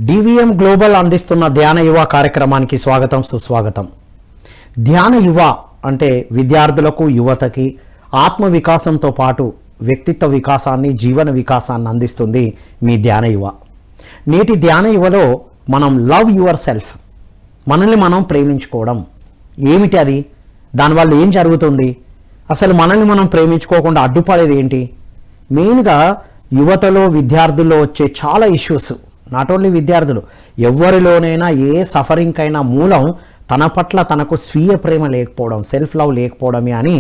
DVM global అందిస్తున్న ధ్యాన యువ కార్యక్రమానికి స్వాగతం సుస్వాగతం. ధ్యాన యువ అంటే విద్యార్థులకు యువతకి ఆత్మ వికాసంతో పాటు వ్యక్తిత్వ వికాసాన్ని జీవన వికాసాన్ని అందిస్తుంది మీ ధ్యాన యువ. నేటి ధ్యాన యువలో మనం లవ్ యువర్ సెల్ఫ్, మనల్ని మనం ప్రేమించుకోవడం ఏమిటి, అది దానివల్ల ఏం జరుగుతుంది, అసలు మనల్ని మనం ప్రేమించుకోకుండా అడ్డుపడేది ఏంటి, మెయిన్గా యువతలో విద్యార్థుల్లో వచ్చే చాలా ఇష్యూస్, నాట్ ఓన్లీ విద్యార్థులు ఎవరిలోనైనా ఏ సఫరింగ్కైనా మూలం తన పట్ల తనకు స్వీయ ప్రేమ లేకపోవడం, సెల్ఫ్ లవ్ లేకపోవడమే అని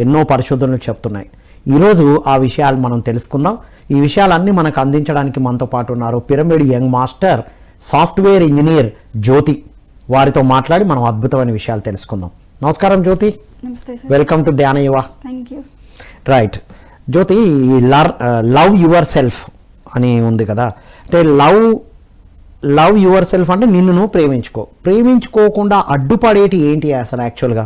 ఎన్నో పరిశోధనలు చెప్తున్నాయి. ఈరోజు ఆ విషయాలు మనం తెలుసుకుందాం. ఈ విషయాలన్నీ మనకు అందించడానికి మనతో పాటు ఉన్నారు pyramid young master software engineer Jyothi. వారితో మాట్లాడి మనం అద్భుతమైన విషయాలు తెలుసుకుందాం. నమస్కారం జ్యోతి. నమస్తే sir. Welcome to Dhyana Yuva. Thank you. Right Jyothi, love yourself అని ఉంది కదా, అంటే లవ్ యువర్ సెల్ఫ్ అంటే నిన్ను నువ్వు ప్రేమించుకోకుండా అడ్డుపడేటి ఏంటి అసలు యాక్చువల్గా?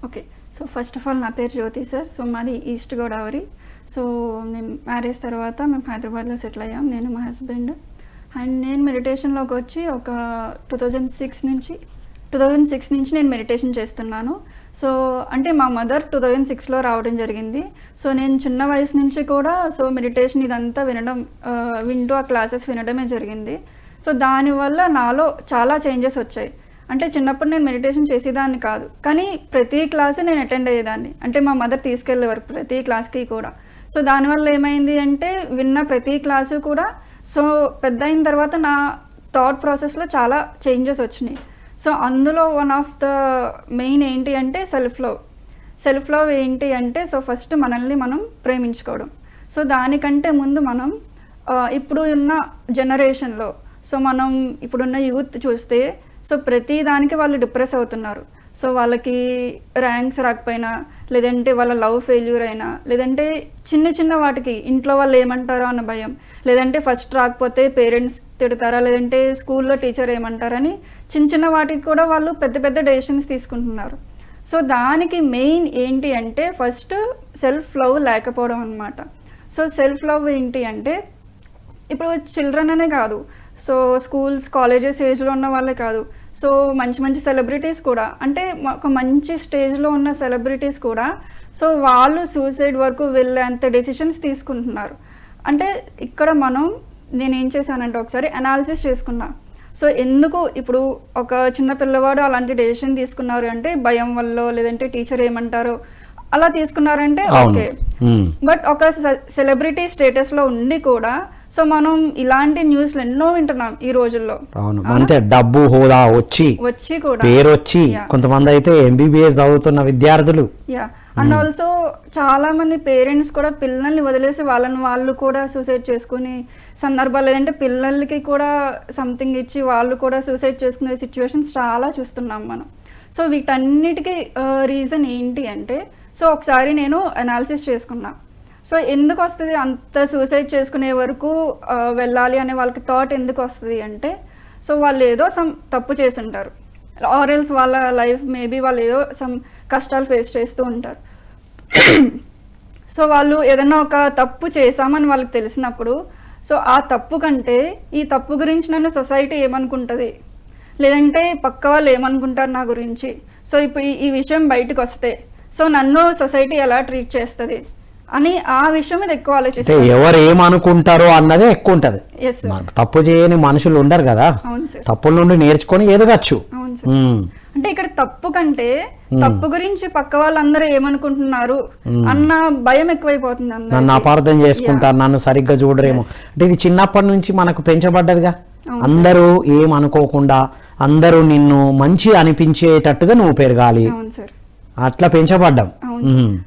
Okay, so first of all నా పేరు జ్యోతి సార్. సో మాది ఈస్ట్ గోదావరి. సో నేను మ్యారేజ్ తర్వాత మేము హైదరాబాద్లో సెటిల్ అయ్యాం, నేను మా హస్బెండ్. అండ్ నేను మెడిటేషన్లోకి వచ్చి ఒక 2006 నుంచి నేను మెడిటేషన్ చేస్తున్నాను. సో అంటే మా మదర్ 2006లో రావడం జరిగింది. సో నేను చిన్న వయసు నుంచి కూడా సో మెడిటేషన్ ఇదంతా వింటూ ఆ క్లాసెస్ వినడమే జరిగింది. సో దానివల్ల నాలో చాలా చేంజెస్ వచ్చాయి. అంటే చిన్నప్పుడు నేను మెడిటేషన్ చేసేదాన్ని కాదు, కానీ ప్రతి క్లాసు నేను అటెండ్ అయ్యేదాన్ని. అంటే మా మదర్ తీసుకెళ్ళేవారు ప్రతి క్లాస్కి కూడా. సో దానివల్ల ఏమైంది అంటే విన్న ప్రతి క్లాసు కూడా సో పెద్ద అయిన తర్వాత నా థాట్ ప్రాసెస్లో చాలా చేంజెస్ వచ్చినాయి. సో అందులో వన్ ఆఫ్ ద మెయిన్ ఏంటి అంటే సెల్ఫ్ లవ్ ఏంటి అంటే సో ఫస్ట్ మనల్ని మనం ప్రేమించుకోవడం. సో దానికంటే ముందు మనం ఇప్పుడు ఉన్న జనరేషన్లో సో మనం ఇప్పుడున్న యూత్ చూస్తే సో ప్రతి దానికి వాళ్ళు డిప్రెస్ అవుతున్నారు. సో వాళ్ళకి ర్యాంక్స్ రాకపోయినా, లేదంటే వాళ్ళ లవ్ ఫెయిల్యూర్ అయినా, లేదంటే చిన్న చిన్న వాటికి ఇంట్లో వాళ్ళు ఏమంటారో అన్న భయం, లేదంటే ఫస్ట్ రాకపోతే పేరెంట్స్ తిడతారా, లేదంటే స్కూల్లో టీచర్ ఏమంటారని చిన్న చిన్న వాటికి కూడా వాళ్ళు పెద్ద పెద్ద డెసిషన్స్ తీసుకుంటున్నారు. సో దానికి మెయిన్ ఏంటి అంటే ఫస్ట్ సెల్ఫ్ లవ్ లేకపోవడం అన్నమాట. సో సెల్ఫ్ లవ్ ఏంటి అంటే ఇప్పుడు చిల్డ్రన్ అనే కాదు, సో స్కూల్స్ కాలేజెస్ ఏజ్లో ఉన్న వాళ్ళే కాదు, సో మంచి మంచి సెలబ్రిటీస్ కూడా, అంటే ఒక మంచి స్టేజ్లో ఉన్న సెలబ్రిటీస్ కూడా సో వాళ్ళు సూసైడ్ వరకు వెళ్ళేంత డెసిషన్స్ తీసుకుంటున్నారు. అంటే ఇక్కడ నేనేం చేశానంటే ఒకసారి అనాలిసిస్ చేసుకున్నా. సో ఎందుకు ఇప్పుడు ఒక చిన్న పిల్లవాడు అలాంటి డెసిషన్ తీసుకున్నారు అంటే భయం వల్ల, లేదంటే టీచర్ ఏమంటారో అలా తీసుకున్నారంటే ఓకే. బట్ ఒక సెలబ్రిటీ స్టేటస్లో ఉండి కూడా సో మనం ఇలాంటి న్యూస్లు ఎన్నో వింటున్నాం ఈ రోజుల్లో. అంతే, డబ్బు హోదా వచ్చి కూడా పేరు వచ్చి కొంతమంది అయితే ఎంబీబీఎస్ చదువుతున్న విద్యార్థులు. అండ్ ఆల్సో చాలా మంది పేరెంట్స్ కూడా పిల్లల్ని వదిలేసి వాళ్ళు కూడా సూసైడ్ చేసుకునే సందర్భాలు, లేదంటే పిల్లలకి కూడా సంథింగ్ ఇచ్చి వాళ్ళు కూడా సూసైడ్ చేసుకునే సిచ్యువేషన్స్ చాలా చూస్తున్నాం మనం. సో వీటన్నిటికీ రీజన్ ఏంటి అంటే సో ఒకసారి నేను అనాలిసిస్ చేసుకున్నా. సో ఎందుకు వస్తుంది అంత సూసైడ్ చేసుకునే వరకు వెళ్ళాలి అనే వాళ్ళకి థాట్ ఎందుకు వస్తుంది అంటే సో వాళ్ళు ఏదో తప్పు చేసి ఉంటారు, ఆర్ఎల్స్ వాళ్ళ లైఫ్ మేబీ వాళ్ళు ఏదో కష్టాలు ఫేస్ చేస్తూ ఉంటారు. సో వాళ్ళు ఏదైనా ఒక తప్పు చేశామని వాళ్ళకి తెలిసినప్పుడు సో ఆ తప్పు కంటే ఈ తప్పు గురించి నన్ను సొసైటీ ఏమనుకుంటుంది, లేదంటే పక్క వాళ్ళు ఏమనుకుంటారు నా గురించి, సో ఇప్పుడు ఈ విషయం బయటకు వస్తే సో నన్ను సొసైటీ ఎలా ట్రీట్ చేస్తుంది అని ఆ విషయం మీద ఎక్కువ ఆలోచిస్తారు. ఎవరు ఏమనుకుంటారో అన్నదే ఎక్కువ ఉంటది. తప్పు చేయని మనుషులు ఉండరు కదా, తప్పుల నుండి నేర్చుకొని ఎదగచ్చు. అంటే ఇక్కడ తప్పు కంటే తప్పు గురించి పక్క వాళ్ళందరూ ఏమనుకుంటున్నారు అన్న భయం ఎక్కువైపోతుంది. నన్ను అపార్థం చేసుకుంటారు, నన్ను సరిగ్గా చూడరేమో. అంటే ఇది చిన్నప్పటి నుంచి మనకు పెంచబడ్డదిగా, అందరూ ఏమనుకోకుండా అందరూ నిన్ను మంచి అనిపించేటట్టుగా నువ్వు పెరగాలి, అట్లా పెంచబడ్డాం.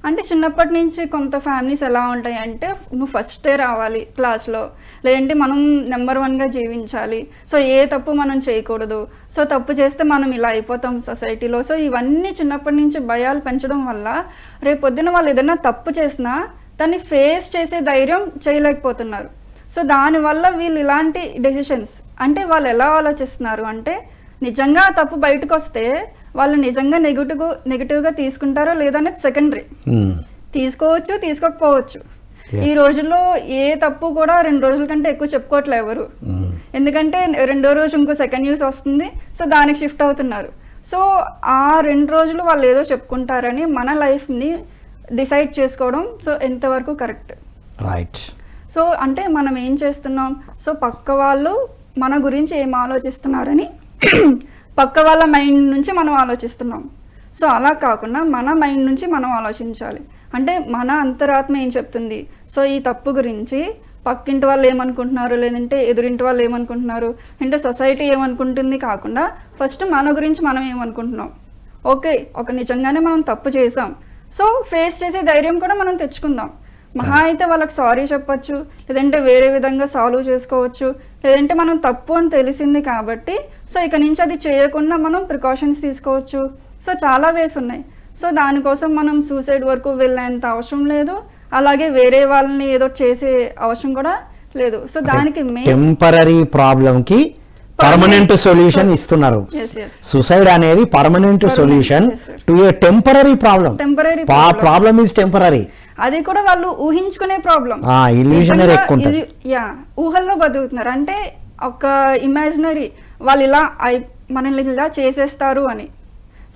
అంటే చిన్నప్పటి నుంచి కొంత ఫ్యామిలీస్ ఎలా ఉంటాయి అంటే నువ్వు ఫస్టే రావాలి క్లాస్లో, లేదంటే మనం నెంబర్ 1గా జీవించాలి, సో ఏ తప్పు మనం చేయకూడదు, సో తప్పు చేస్తే మనం ఇలా అయిపోతాం సొసైటీలో. సో ఇవన్నీ చిన్నప్పటి నుంచి భయాలు పెంచడం వల్ల రేపొద్దున వాళ్ళు ఏదైనా తప్పు చేసినా దాన్ని ఫేస్ చేసే ధైర్యం చేయలేకపోతున్నారు. సో దానివల్ల వీళ్ళు ఇలాంటి డెసిషన్స్, అంటే వాళ్ళు ఎలా ఆలోచిస్తున్నారు అంటే నిజంగా తప్పు బయటకు వస్తే వాళ్ళు నిజంగా నెగిటివ్గా తీసుకుంటారో లేదనేది సెకండరీ. తీసుకోవచ్చు, తీసుకోకపోవచ్చు. ఈ రోజుల్లో ఏ తప్పు కూడా 2 రోజుల కంటే ఎక్కువ చెప్పుకోవట్లే ఎవరు. ఎందుకంటే రెండో రోజు ఇంకో సెకండ్ న్యూస్ వస్తుంది, సో దానికి షిఫ్ట్ అవుతున్నారు. సో ఆ 2 రోజులు వాళ్ళు ఏదో చెప్పుకుంటారని మన లైఫ్ని డిసైడ్ చేసుకోవడం సో ఎంతవరకు కరెక్ట్? రైట్. సో అంటే మనం ఏం చేస్తున్నాం, సో పక్క వాళ్ళు మన గురించి ఏం ఆలోచిస్తున్నారని పక్క వాళ్ళ మైండ్ నుంచి మనం ఆలోచిస్తున్నాం. సో అలా కాకుండా మన మైండ్ నుంచి మనం ఆలోచించాలి. అంటే మన అంతరాత్మ ఏం చెప్తుంది, సో ఈ తప్పు గురించి పక్కింటి వాళ్ళు ఏమనుకుంటున్నారు, లేదంటే ఎదురింటి వాళ్ళు ఏమనుకుంటున్నారు, అంటే సొసైటీ ఏమనుకుంటుంది కాకుండా ఫస్ట్ మన గురించి మనం ఏమనుకుంటున్నాం. ఓకే, ఒక నిజంగానే మనం తప్పు చేసాం, సో ఫేస్ చేసే ధైర్యం కూడా మనం తెచ్చుకుందాం. మహా అయితే వాళ్ళకి సారీ చెప్పచ్చు, లేదంటే వేరే విధంగా సాల్వ్ చేసుకోవచ్చు, లేదంటే మనం తప్పు అని తెలిసింది కాబట్టి సో ఇక నుంచి అది చేయకుండా మనం ప్రికాషన్స్ తీసుకోవచ్చు. సో చాలా వేస్ ఉన్నాయి. సో దానికోసం మనం సూసైడ్ వరకు వెళ్ళేంత అవసరం లేదు, అలాగే వేరే వాళ్ళని ఏదో చేసే అవసరం కూడా లేదు. సో దానికి టెంపరరీ ప్రాబ్లం కి పర్మనెంట్ సొల్యూషన్ ఇస్తున్నారు. సూసైడ్ అనేది permanent solution to A temporary problem. Problem is temporary. అది కూడా వాళ్ళు ఊహించుకునే ప్రాబ్లం. ఊహల్లో బతుకుతున్నారు. అంటే ఒక ఇమాజినరీ వాళ్ళు ఇలా మనల్ని ఇలా చేసేస్తారు అని.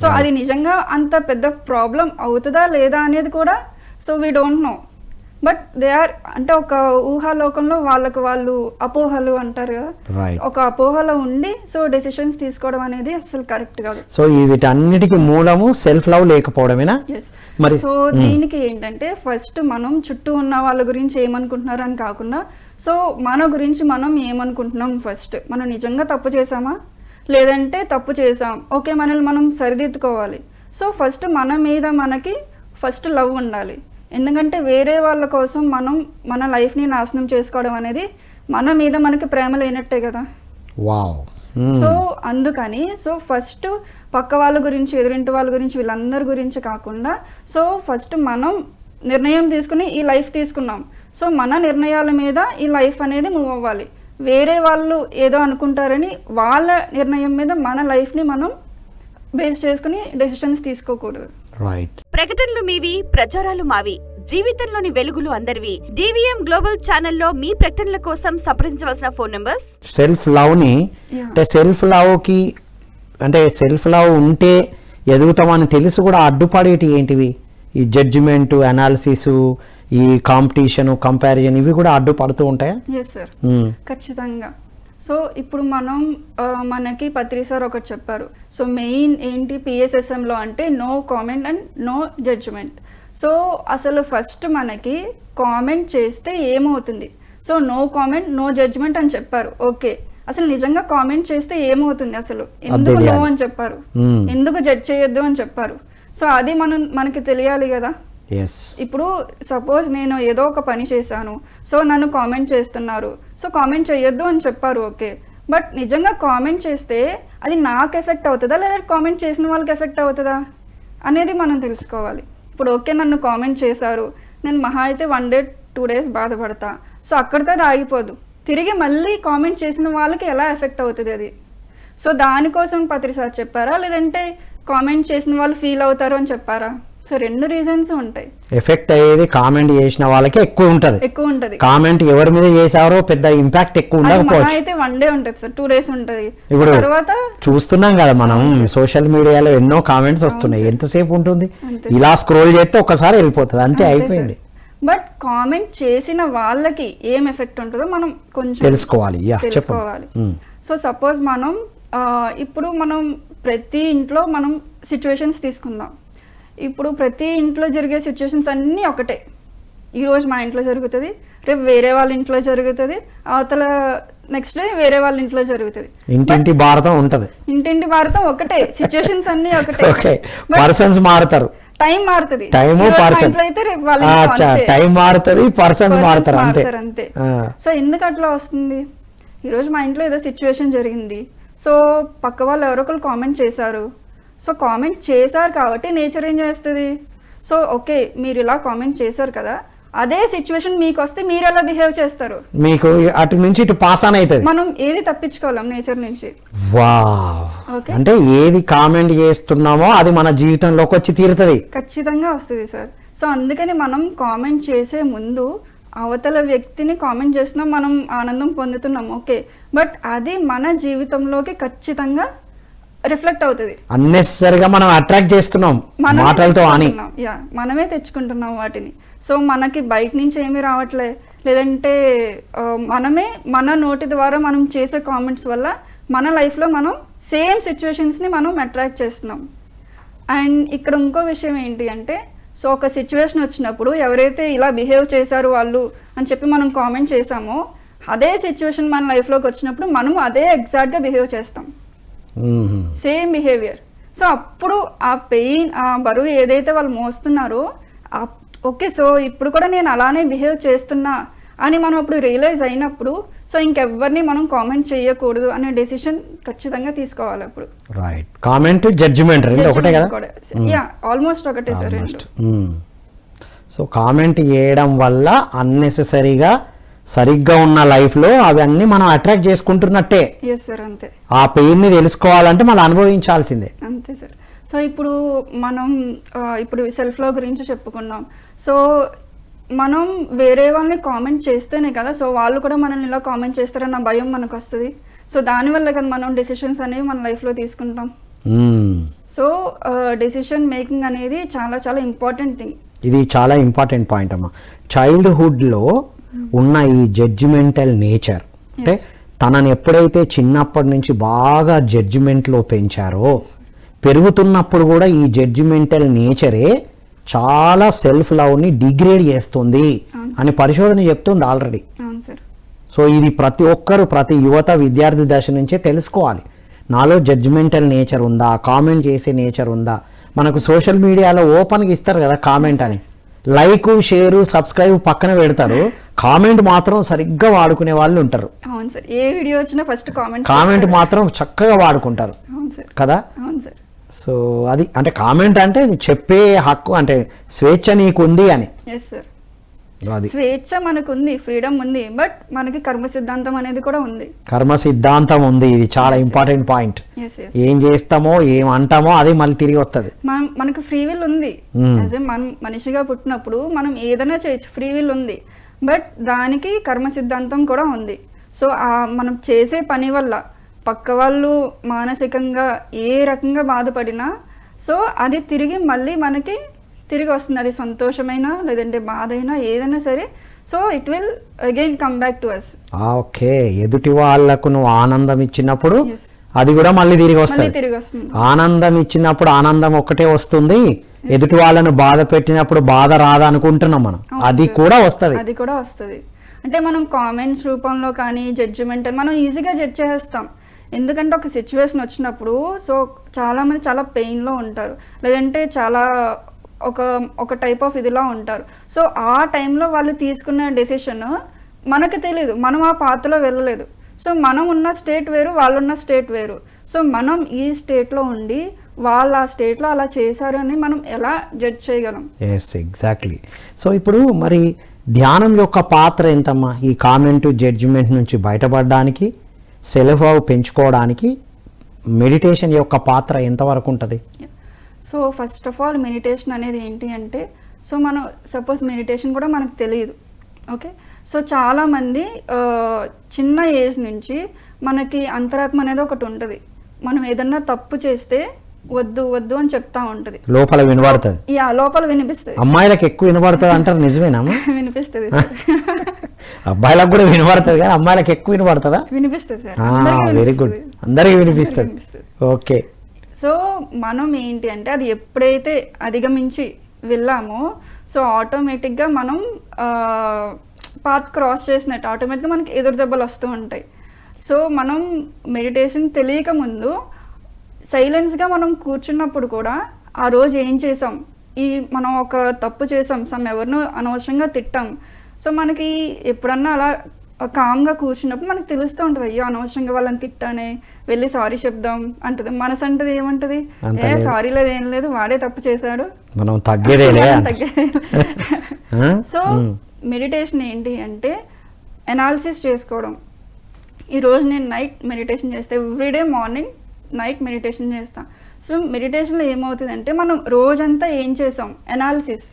సో అది నిజంగా అంత పెద్ద ప్రాబ్లం అవుతుందా లేదా అనేది కూడా so we don't know. But they are అంటే ఒక ఊహాలోకంలో వాళ్ళకు వాళ్ళు అపోహలు అంటారు కదా, ఒక అపోహలో ఉండి సో డెసిషన్స్ తీసుకోవడం అనేది అసలు కరెక్ట్ కాదు. సో వీటన్నిటికీ మూలము సెల్ఫ్ లవ్ లేకపోవడమేనా? మరి సో దీనికి ఏంటంటే ఫస్ట్ మనం చుట్టూ ఉన్న వాళ్ళ గురించి ఏమనుకుంటున్నారు అని కాకుండా సో మన గురించి మనం ఏమనుకుంటున్నాం. ఫస్ట్ మనం నిజంగా తప్పు చేసామా, లేదంటే తప్పు చేసాం, ఓకే మనల్ని మనం సరిదిద్దుకోవాలి. సో ఫస్ట్ మన మీద మనకి ఫస్ట్ లవ్ ఉండాలి. ఎందుకంటే వేరే వాళ్ళ కోసం మనం మన లైఫ్ని నాశనం చేసుకోవడం అనేది మన మీద మనకి ప్రేమ లేనట్టే కదా. సో అందుకని సో ఫస్ట్ పక్క వాళ్ళ గురించి, ఎదురింటి వాళ్ళ గురించి, వీళ్ళందరి గురించి కాకుండా సో ఫస్ట్ మనం నిర్ణయం తీసుకుని ఈ లైఫ్ తీసుకున్నాం. సో మన నిర్ణయాల మీద ఈ లైఫ్ అనేది మూవ్ అవ్వాలి. వేరే వాళ్ళు ఏదో అనుకుంటారని వాళ్ళ నిర్ణయం మీద మన లైఫ్ని మనం బేస్ చేసుకుని డెసిషన్స్ తీసుకోకూడదు. ప్రకటనలు మీవి, ప్రచారాలు మావి, జీవితంలోని వెలుగులు అందరివి. డివిఎం గ్లోబల్ ఛానల్లో మీ ప్రకటనల కోసం సంప్రదించవలసిన ఫోన్ నంబర్స్. సెల్ఫ్ లవ్ ని అంటే సెల్ఫ్ లవ్ కి అంటే సెల్ఫ్ లవ్ ఉంటే ఎదుగుతామని తెలిసి కూడా అడ్డుపడేటి ఏంటివి? ఈ జడ్జిమెంట్, అనాలిసిస్, ఈ కాంపిటీషన్, కంపారిజన్, ఇవి కూడా అడ్డుపడుతూ ఉంటాయా? ఎస్ సార్, ఖచ్చితంగా. సో ఇప్పుడు మనం మనకి పత్రి సార్ ఒకటి చెప్పారు. సో మెయిన్ ఏంటి పిఎస్ఎస్ఎంలో అంటే no comment and no judgement. So అసలు ఫస్ట్ మనకి కామెంట్ చేస్తే ఏమవుతుంది, so no comment no judgement అని చెప్పారు. ఓకే, అసలు నిజంగా కామెంట్ చేస్తే ఏమవుతుంది, అసలు ఎందుకు నో అని చెప్పారు, ఎందుకు జడ్జ్ చేయొద్దు అని చెప్పారు. సో అది మనకి తెలియాలి కదా. ఇప్పుడు సపోజ్ నేను ఏదో ఒక పని చేశాను, సో నన్ను కామెంట్ చేస్తున్నారు, సో కామెంట్ చేయొద్దు అని చెప్పారు. ఓకే, బట్ నిజంగా కామెంట్ చేస్తే అది నాకు ఎఫెక్ట్ అవుతుందా లేదా కామెంట్ చేసిన వాళ్ళకి ఎఫెక్ట్ అవుతుందా అనేది మనం తెలుసుకోవాలి. ఇప్పుడు ఓకే నన్ను కామెంట్ చేశారు, నేను మహా అయితే 1 day 2 days బాధపడతా. సో అక్కడితో అది ఆగిపోదు, తిరిగి మళ్ళీ కామెంట్ చేసిన వాళ్ళకి ఎలా ఎఫెక్ట్ అవుతుంది అది. సో దానికోసం పత్రి సార్ చెప్పారా, లేదంటే కామెంట్ చేసిన వాళ్ళు ఫీల్ అవుతారు అని చెప్పారా? సో 2 రీజన్స్ ఉంటాయి. ఎఫెక్ట్ అయ్యేది కామెంట్ చేసిన వాళ్ళకి ఎక్కువ ఉంటది. కామెంట్ ఎవరి మీద చేసారో పెద్ద ఇంపాక్ట్ ఎక్కువ ఉండకపోవచ్చు. అయితే 1 day ఉంటది సార్, 2 days ఉంటది. ఇప్పుడు తర్వాత చూస్తున్నాం కదా మనం సోషల్ మీడియాలో ఎన్నో కామెంట్స్ వస్తున్నాయి, ఎంతసేపు ఉంటుంది? ఇలా స్క్రోల్ చేస్తే ఒక్కసారి వెళ్ళిపోతుంది, అంతే అయిపోయింది. బట్ కామెంట్ చేసిన వాళ్ళకి ఏం ఎఫెక్ట్ ఉంటుందో మనం కొంచెం తెలుసుకోవాలి. సో సపోజ్ మనం ఇప్పుడు మనం ప్రతి ఇంట్లో మనం సిచ్యువేషన్స్ తీసుకుందాం. ఇప్పుడు ప్రతి ఇంట్లో జరిగే సిచ్యువేషన్స్ అన్నీ ఒకటే. ఈరోజు మా ఇంట్లో జరుగుతుంది, రేపు వేరే వాళ్ళ ఇంట్లో జరుగుతుంది, అవతల నెక్స్ట్ డే వేరే వాళ్ళ ఇంట్లో జరుగుతుంది. ఇంటింటి భారతం ఉంటది, ఇంటింటి భారతం ఒకటే, సిచ్యువేషన్స్ అన్ని ఒకటే, పర్సన్స్ మారుతారు, టైం మారుతుంది, టైం మారుతుంది, పర్సన్స్ మారుతారు అంతే. సో ఎందుకు అట్లా వస్తుంది? ఈరోజు మా ఇంట్లో ఏదో సిచ్యువేషన్ జరిగింది, సో పక్క వాళ్ళు ఎవరొకరు కామెంట్ చేశారు, సో కామెంట్ చేశారు కాబట్టి నేచర్ ఏం చేస్తుంది, సో ఓకే మీరు ఇలా కామెంట్ చేశారు కదా, అదే సిచ్యువేషన్ మీకు వస్తే మీరు ఎలా బిహేవ్ చేస్తారు, మీకు అటు నుంచి ఇటు పాస్ ఆన్ అవుతుంది. మనం ఏది తప్పించుకోలేం నేచర్ నుంచి. అంటే ఏది కామెంట్ చేస్తున్నామో అది మన జీవితంలోకి వచ్చి తీరుతుంది, ఖచ్చితంగా వస్తుంది సార్. సో అందుకని మనం కామెంట్ చేసే ముందు అవతల వ్యక్తిని కామెంట్ చేస్తున్నాం, మనం ఆనందం పొందుతున్నాం, ఓకే. బట్ అది మన జీవితంలోకి ఖచ్చితంగా రిఫ్లెక్ట్ అవుతుంది. అన్నెసరిగా మనం అట్రాక్ట్ చేస్తున్నాం మాటలతో అని. మనమే తెచ్చుకుంటున్నాం వాటిని. సో మనకి బయట నుంచి ఏమీ రావట్లే, లేదంటే మనమే మన నోటి ద్వారా మనం చేసే కామెంట్స్ వల్ల మన లైఫ్లో మనం సేమ్ సిచ్యువేషన్స్ని మనం అట్రాక్ట్ చేస్తున్నాం. అండ్ ఇక్కడ ఇంకో విషయం ఏంటి అంటే, సో ఒక సిచ్యువేషన్ వచ్చినప్పుడు ఎవరైతే ఇలా బిహేవ్ చేశారు వాళ్ళు అని చెప్పి మనం కామెంట్ చేసామో, అదే సిచ్యువేషన్ మన లైఫ్లోకి వచ్చినప్పుడు మనం అదే ఎగ్జాక్ట్గా బిహేవ్ చేస్తాం, సేమ్ బిహేవియర్. సో అప్పుడు ఆ పెయిన్, ఆ బరువు ఏదైతే వాళ్ళు మోస్తున్నారో, ఓకే సో ఇప్పుడు కూడా నేను అలానే బిహేవ్ చేస్తున్నా అని మనం అప్పుడు రియలైజ్ అయినప్పుడు, సో ఇంకెవ్వరిని మనం కామెంట్ చేయకూడదు అనే డెసిషన్ ఖచ్చితంగా తీసుకోవాలి అప్పుడు. రైట్. కామెంట్, జడ్జిమెంట్ రెండు ఒకటే కదా? యా, ఆల్మోస్ట్ ఒకటే సార్. సో కామెంట్ చేయడం వల్ల అన్నెసెసరీగా సరిగ్గా ఉన్న లైఫ్లో అవన్నీ మనం అట్రాక్ట్ చేసుకుంటున్నట్టే. ఎస్ సార్, అంతే. ఆ పెయిన్ని తెలుసుకోవాలంటే మనం అనుభవించాల్సిందే. అంతే సార్. సో ఇప్పుడు మనం ఇప్పుడు సెల్ఫ్ లవ్ గురించి చెప్పుకున్నాం. సో మనం వేరే వాళ్ళని కామెంట్ చేస్తేనే కదా సో వాళ్ళు కూడా మనల్ని ఇలా కామెంట్ చేస్తారన్న భయం మనకు వస్తుంది. సో దానివల్ల కదా మనం డెసిషన్స్ అనేవి మన లైఫ్లో తీసుకుంటాం. సో డెసిషన్ మేకింగ్ అనేది చాలా చాలా ఇంపార్టెంట్ థింగ్. ఇది చాలా ఇంపార్టెంట్ పాయింట్ అమ్మా. చైల్డ్హుడ్లో ఉన్న ఈ జడ్జిమెంటల్ నేచర్, అంటే తనని ఎప్పుడైతే చిన్నప్పటి నుంచి బాగా జడ్జిమెంట్లో పెంచారో, పెరుగుతున్నప్పుడు కూడా ఈ జడ్జిమెంటల్ నేచరే చాలా సెల్ఫ్ లవ్ని డిగ్రేడ్ చేస్తుంది అని పరిశోధన చెప్తుంది ఆల్రెడీ. సో ఇది ప్రతి ఒక్కరు, ప్రతి యువత విద్యార్థి దశ నుంచే తెలుసుకోవాలి. నాలో జడ్జిమెంటల్ నేచర్ ఉందా, కామెంట్ చేసే నేచర్ ఉందా. మనకు సోషల్ మీడియాలో ఓపెన్గా ఇస్తారు కదా కామెంట్ అని, లైక్, షేరు, సబ్స్క్రైబ్ పక్కన పెడతారు, కామెంట్ మాత్రం సరిగ్గా వాడుకునే వాళ్ళు ఉంటారు. అవును సార్, ఏ వీడియో వచ్చినా ఫస్ట్ కామెంట్ మాత్రం చక్కగా వాడుకుంటారు కదా. సో అది అంటే కామెంట్ అంటే చెప్పే హక్కు, అంటే స్వేచ్ఛ నీకు ఉంది అని. స్వేచ్ఛ మనకు ఉంది, ఫ్రీడమ్ ఉంది, బట్ మనకి కర్మ సిద్ధాంతం అనేది కూడా ఉంది. కర్మ సిద్ధాంతం ఉంది, ఇది చాలా ఇంపార్టెంట్ పాయింట్. ఏం చేస్తామో ఏం అంటామో అది మళ్ళీ తిరిగి వస్తుంది. మనకు ఫ్రీ విల్ ఉంది, మనం మనిషిగా పుట్టినప్పుడు మనం ఏదైనా చేయొచ్చు, ఫ్రీ విల్ ఉంది, బట్ దానికి కర్మ సిద్ధాంతం కూడా ఉంది. సో మనం చేసే పని వల్ల పక్క వాళ్ళు మానసికంగా ఏ రకంగా బాధపడినా సో అది తిరిగి మళ్ళీ మనకి తిరిగి వస్తుంది. అది సంతోషమైనా లేదంటే బాధ అయినా ఏదైనా సరే, so it will again come back to us. Okay, ఎదుటి వాళ్ళకు నువ్వు ఆనందం ఇచ్చినప్పుడు అది కూడా మళ్ళీ తిరిగి వస్తుంది. ఆనందం ఇచ్చినప్పుడు ఆనందం ఒక్కటే వస్తుంది, ఎదుటి వాళ్ళను బాధ పెట్టినప్పుడు బాధ రాదనుకుంటున్నాం మనం, అది కూడా వస్తుంది. అంటే మనం కామెంట్స్ రూపంలో కానీ జడ్జిమెంట్ మనం ఈజీగా జడ్జ్ చేస్తాం. ఎందుకంటే ఒక సిచ్యువేషన్ వచ్చినప్పుడు సో చాలామంది చాలా పెయిన్లో ఉంటారు, లేదంటే చాలా ఒక టైప్ ఆఫ్ ఇదిలా ఉంటారు. సో ఆ టైంలో వాళ్ళు తీసుకున్న డెసిషన్ మనకు తెలియదు, మనం ఆ పాత్రలో వెళ్ళలేదు. సో మనం ఉన్న స్టేట్ వేరు, వాళ్ళు ఉన్న స్టేట్ వేరు. సో మనం ఈ స్టేట్లో ఉండి వాళ్ళు ఆ స్టేట్లో అలా చేశారు అని మనం ఎలా జడ్జ్ చేయగలం? Yes, exactly. సో ఇప్పుడు మరి ధ్యానం యొక్క పాత్ర ఎంతమ్మా ఈ కామెంట్, జడ్జిమెంట్ నుంచి బయటపడడానికి, సెల్ఫ్ లవ్ పెంచుకోవడానికి మెడిటేషన్ యొక్క పాత్ర ఎంతవరకు ఉంటుంది? So first of all meditation అనేది ఏంటి అంటే, సో మనం సపోజ్ మెడిటేషన్ కూడా మనకు తెలియదు, ఓకే. సో చాలామంది చిన్న ఏజ్ నుంచి మనకి అంతరాత్మ అనేది ఒకటి ఉంటుంది. మనం ఏదన్నా తప్పు చేస్తే వద్దు వద్దు అని చెప్తా ఉంటది, లోపల వినబడుతుంది. లోపల వినిపిస్తుంది. అమ్మాయిలకు ఎక్కువ వినబడుతుంది అంటారు, నిజమేనా? వినిపిస్తుంది. అబ్బాయిలకు కూడా వినబడుతుంది కానీ అమ్మాయిలకు ఎక్కువ వినబడుతుందా? వినిపిస్తుంది సార్. వెరీ గుడ్, అందరికీ వినిపిస్తుంది. ఓకే. సో మనం ఏంటి అంటే అది ఎప్పుడైతే అధిగమించి వెళ్ళామో సో ఆటోమేటిక్గా మనం పాత్ క్రాస్ చేసినట్టు ఆటోమేటిక్గా మనకి ఎదురు దెబ్బలు వస్తూ ఉంటాయి. సో మనం మెడిటేషన్ తెలియక ముందు సైలెన్స్గా మనం కూర్చున్నప్పుడు కూడా ఆ రోజు ఏం చేసాం, మనం ఒక తప్పు చేసాం, ఎవరినో అనవసరంగా తిట్టాం, సో మనకి ఎప్పుడన్నా అలా కామ్గా కూర్చున్నప్పుడు మనకు తెలుస్తూ ఉంటుంది, అయ్యో అనవసరంగా వాళ్ళని తిట్టానే, వెళ్ళి సారీ చెప్దాం అంటది. మనసు అంటది ఏమంటది, సారీ లేదు ఏం లేదు, వాడే తప్పు చేశాడు, మనం తగ్గేదే. సో మెడిటేషన్ ఏంటి అంటే ఎనాలిసిస్ చేసుకోవడం. ఈరోజు నేను నైట్ మెడిటేషన్ చేస్తే, ఎవ్రీడే మార్నింగ్ నైట్ మెడిటేషన్ చేస్తాను. సో మెడిటేషన్లో ఏమవుతుందంటే మనం రోజంతా ఏం చేసాం, ఎనాలిసిస్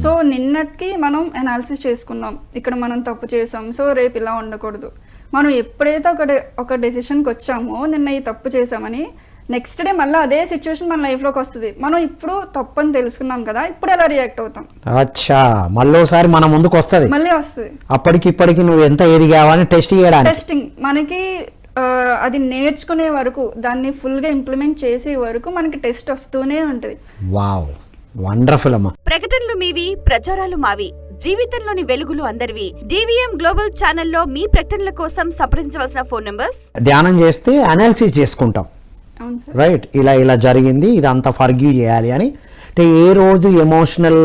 సో నిన్నటికి మనం అనాలిసిస్ చేసుకున్నాం, ఇక్కడ మనం తప్పు చేసాం, సో రేపు ఇలా ఉండకూడదు. మనం ఎప్పుడైతే ఒక డెసిషన్కి వచ్చామో నిన్న ఈ తప్పు చేసామని, నెక్స్ట్ డే మళ్ళీ అదే సిచ్యువేషన్ మన లైఫ్లోకి వస్తుంది. మనం ఇప్పుడు తప్పు అని తెలుసుకున్నాం కదా, ఇప్పుడు ఎలా రియాక్ట్ అవుతాం. అచ్చా, మళ్ళీసారి మన ముందుకు వస్తుంది, మళ్ళీ వస్తుంది. అప్పటికిప్పటికి నువ్వు ఎంత ఎదిగావని టెస్ట్ చేయడానికి. టెస్టింగ్ మనకి అది నేర్చుకునే వరకు, దాన్ని ఫుల్గా ఇంప్లిమెంట్ చేసే వరకు మనకి టెస్ట్ వస్తూనే ఉంటుంది. వావ్, వండర్ఫుల్ అమ్మా. ప్రకటనలు మీవి, ప్రచారాలు మావి. జీవితంలోని వెలుగులు అందరివి. DVM గ్లోబల్ ఛానల్లో మీ ప్రకటనల కోసం సంప్రదించవలసిన ఫోన్ నంబర్స్. ధ్యానం చేస్తే అనాలిసిస్ చేసుకుంటాం, అవును సార్. రైట్, ఇలా జరిగింది, ఇదంతా ఫర్గ్యూ చేయాలి అని. అంటే ఏ రోజు ఎమోషనల్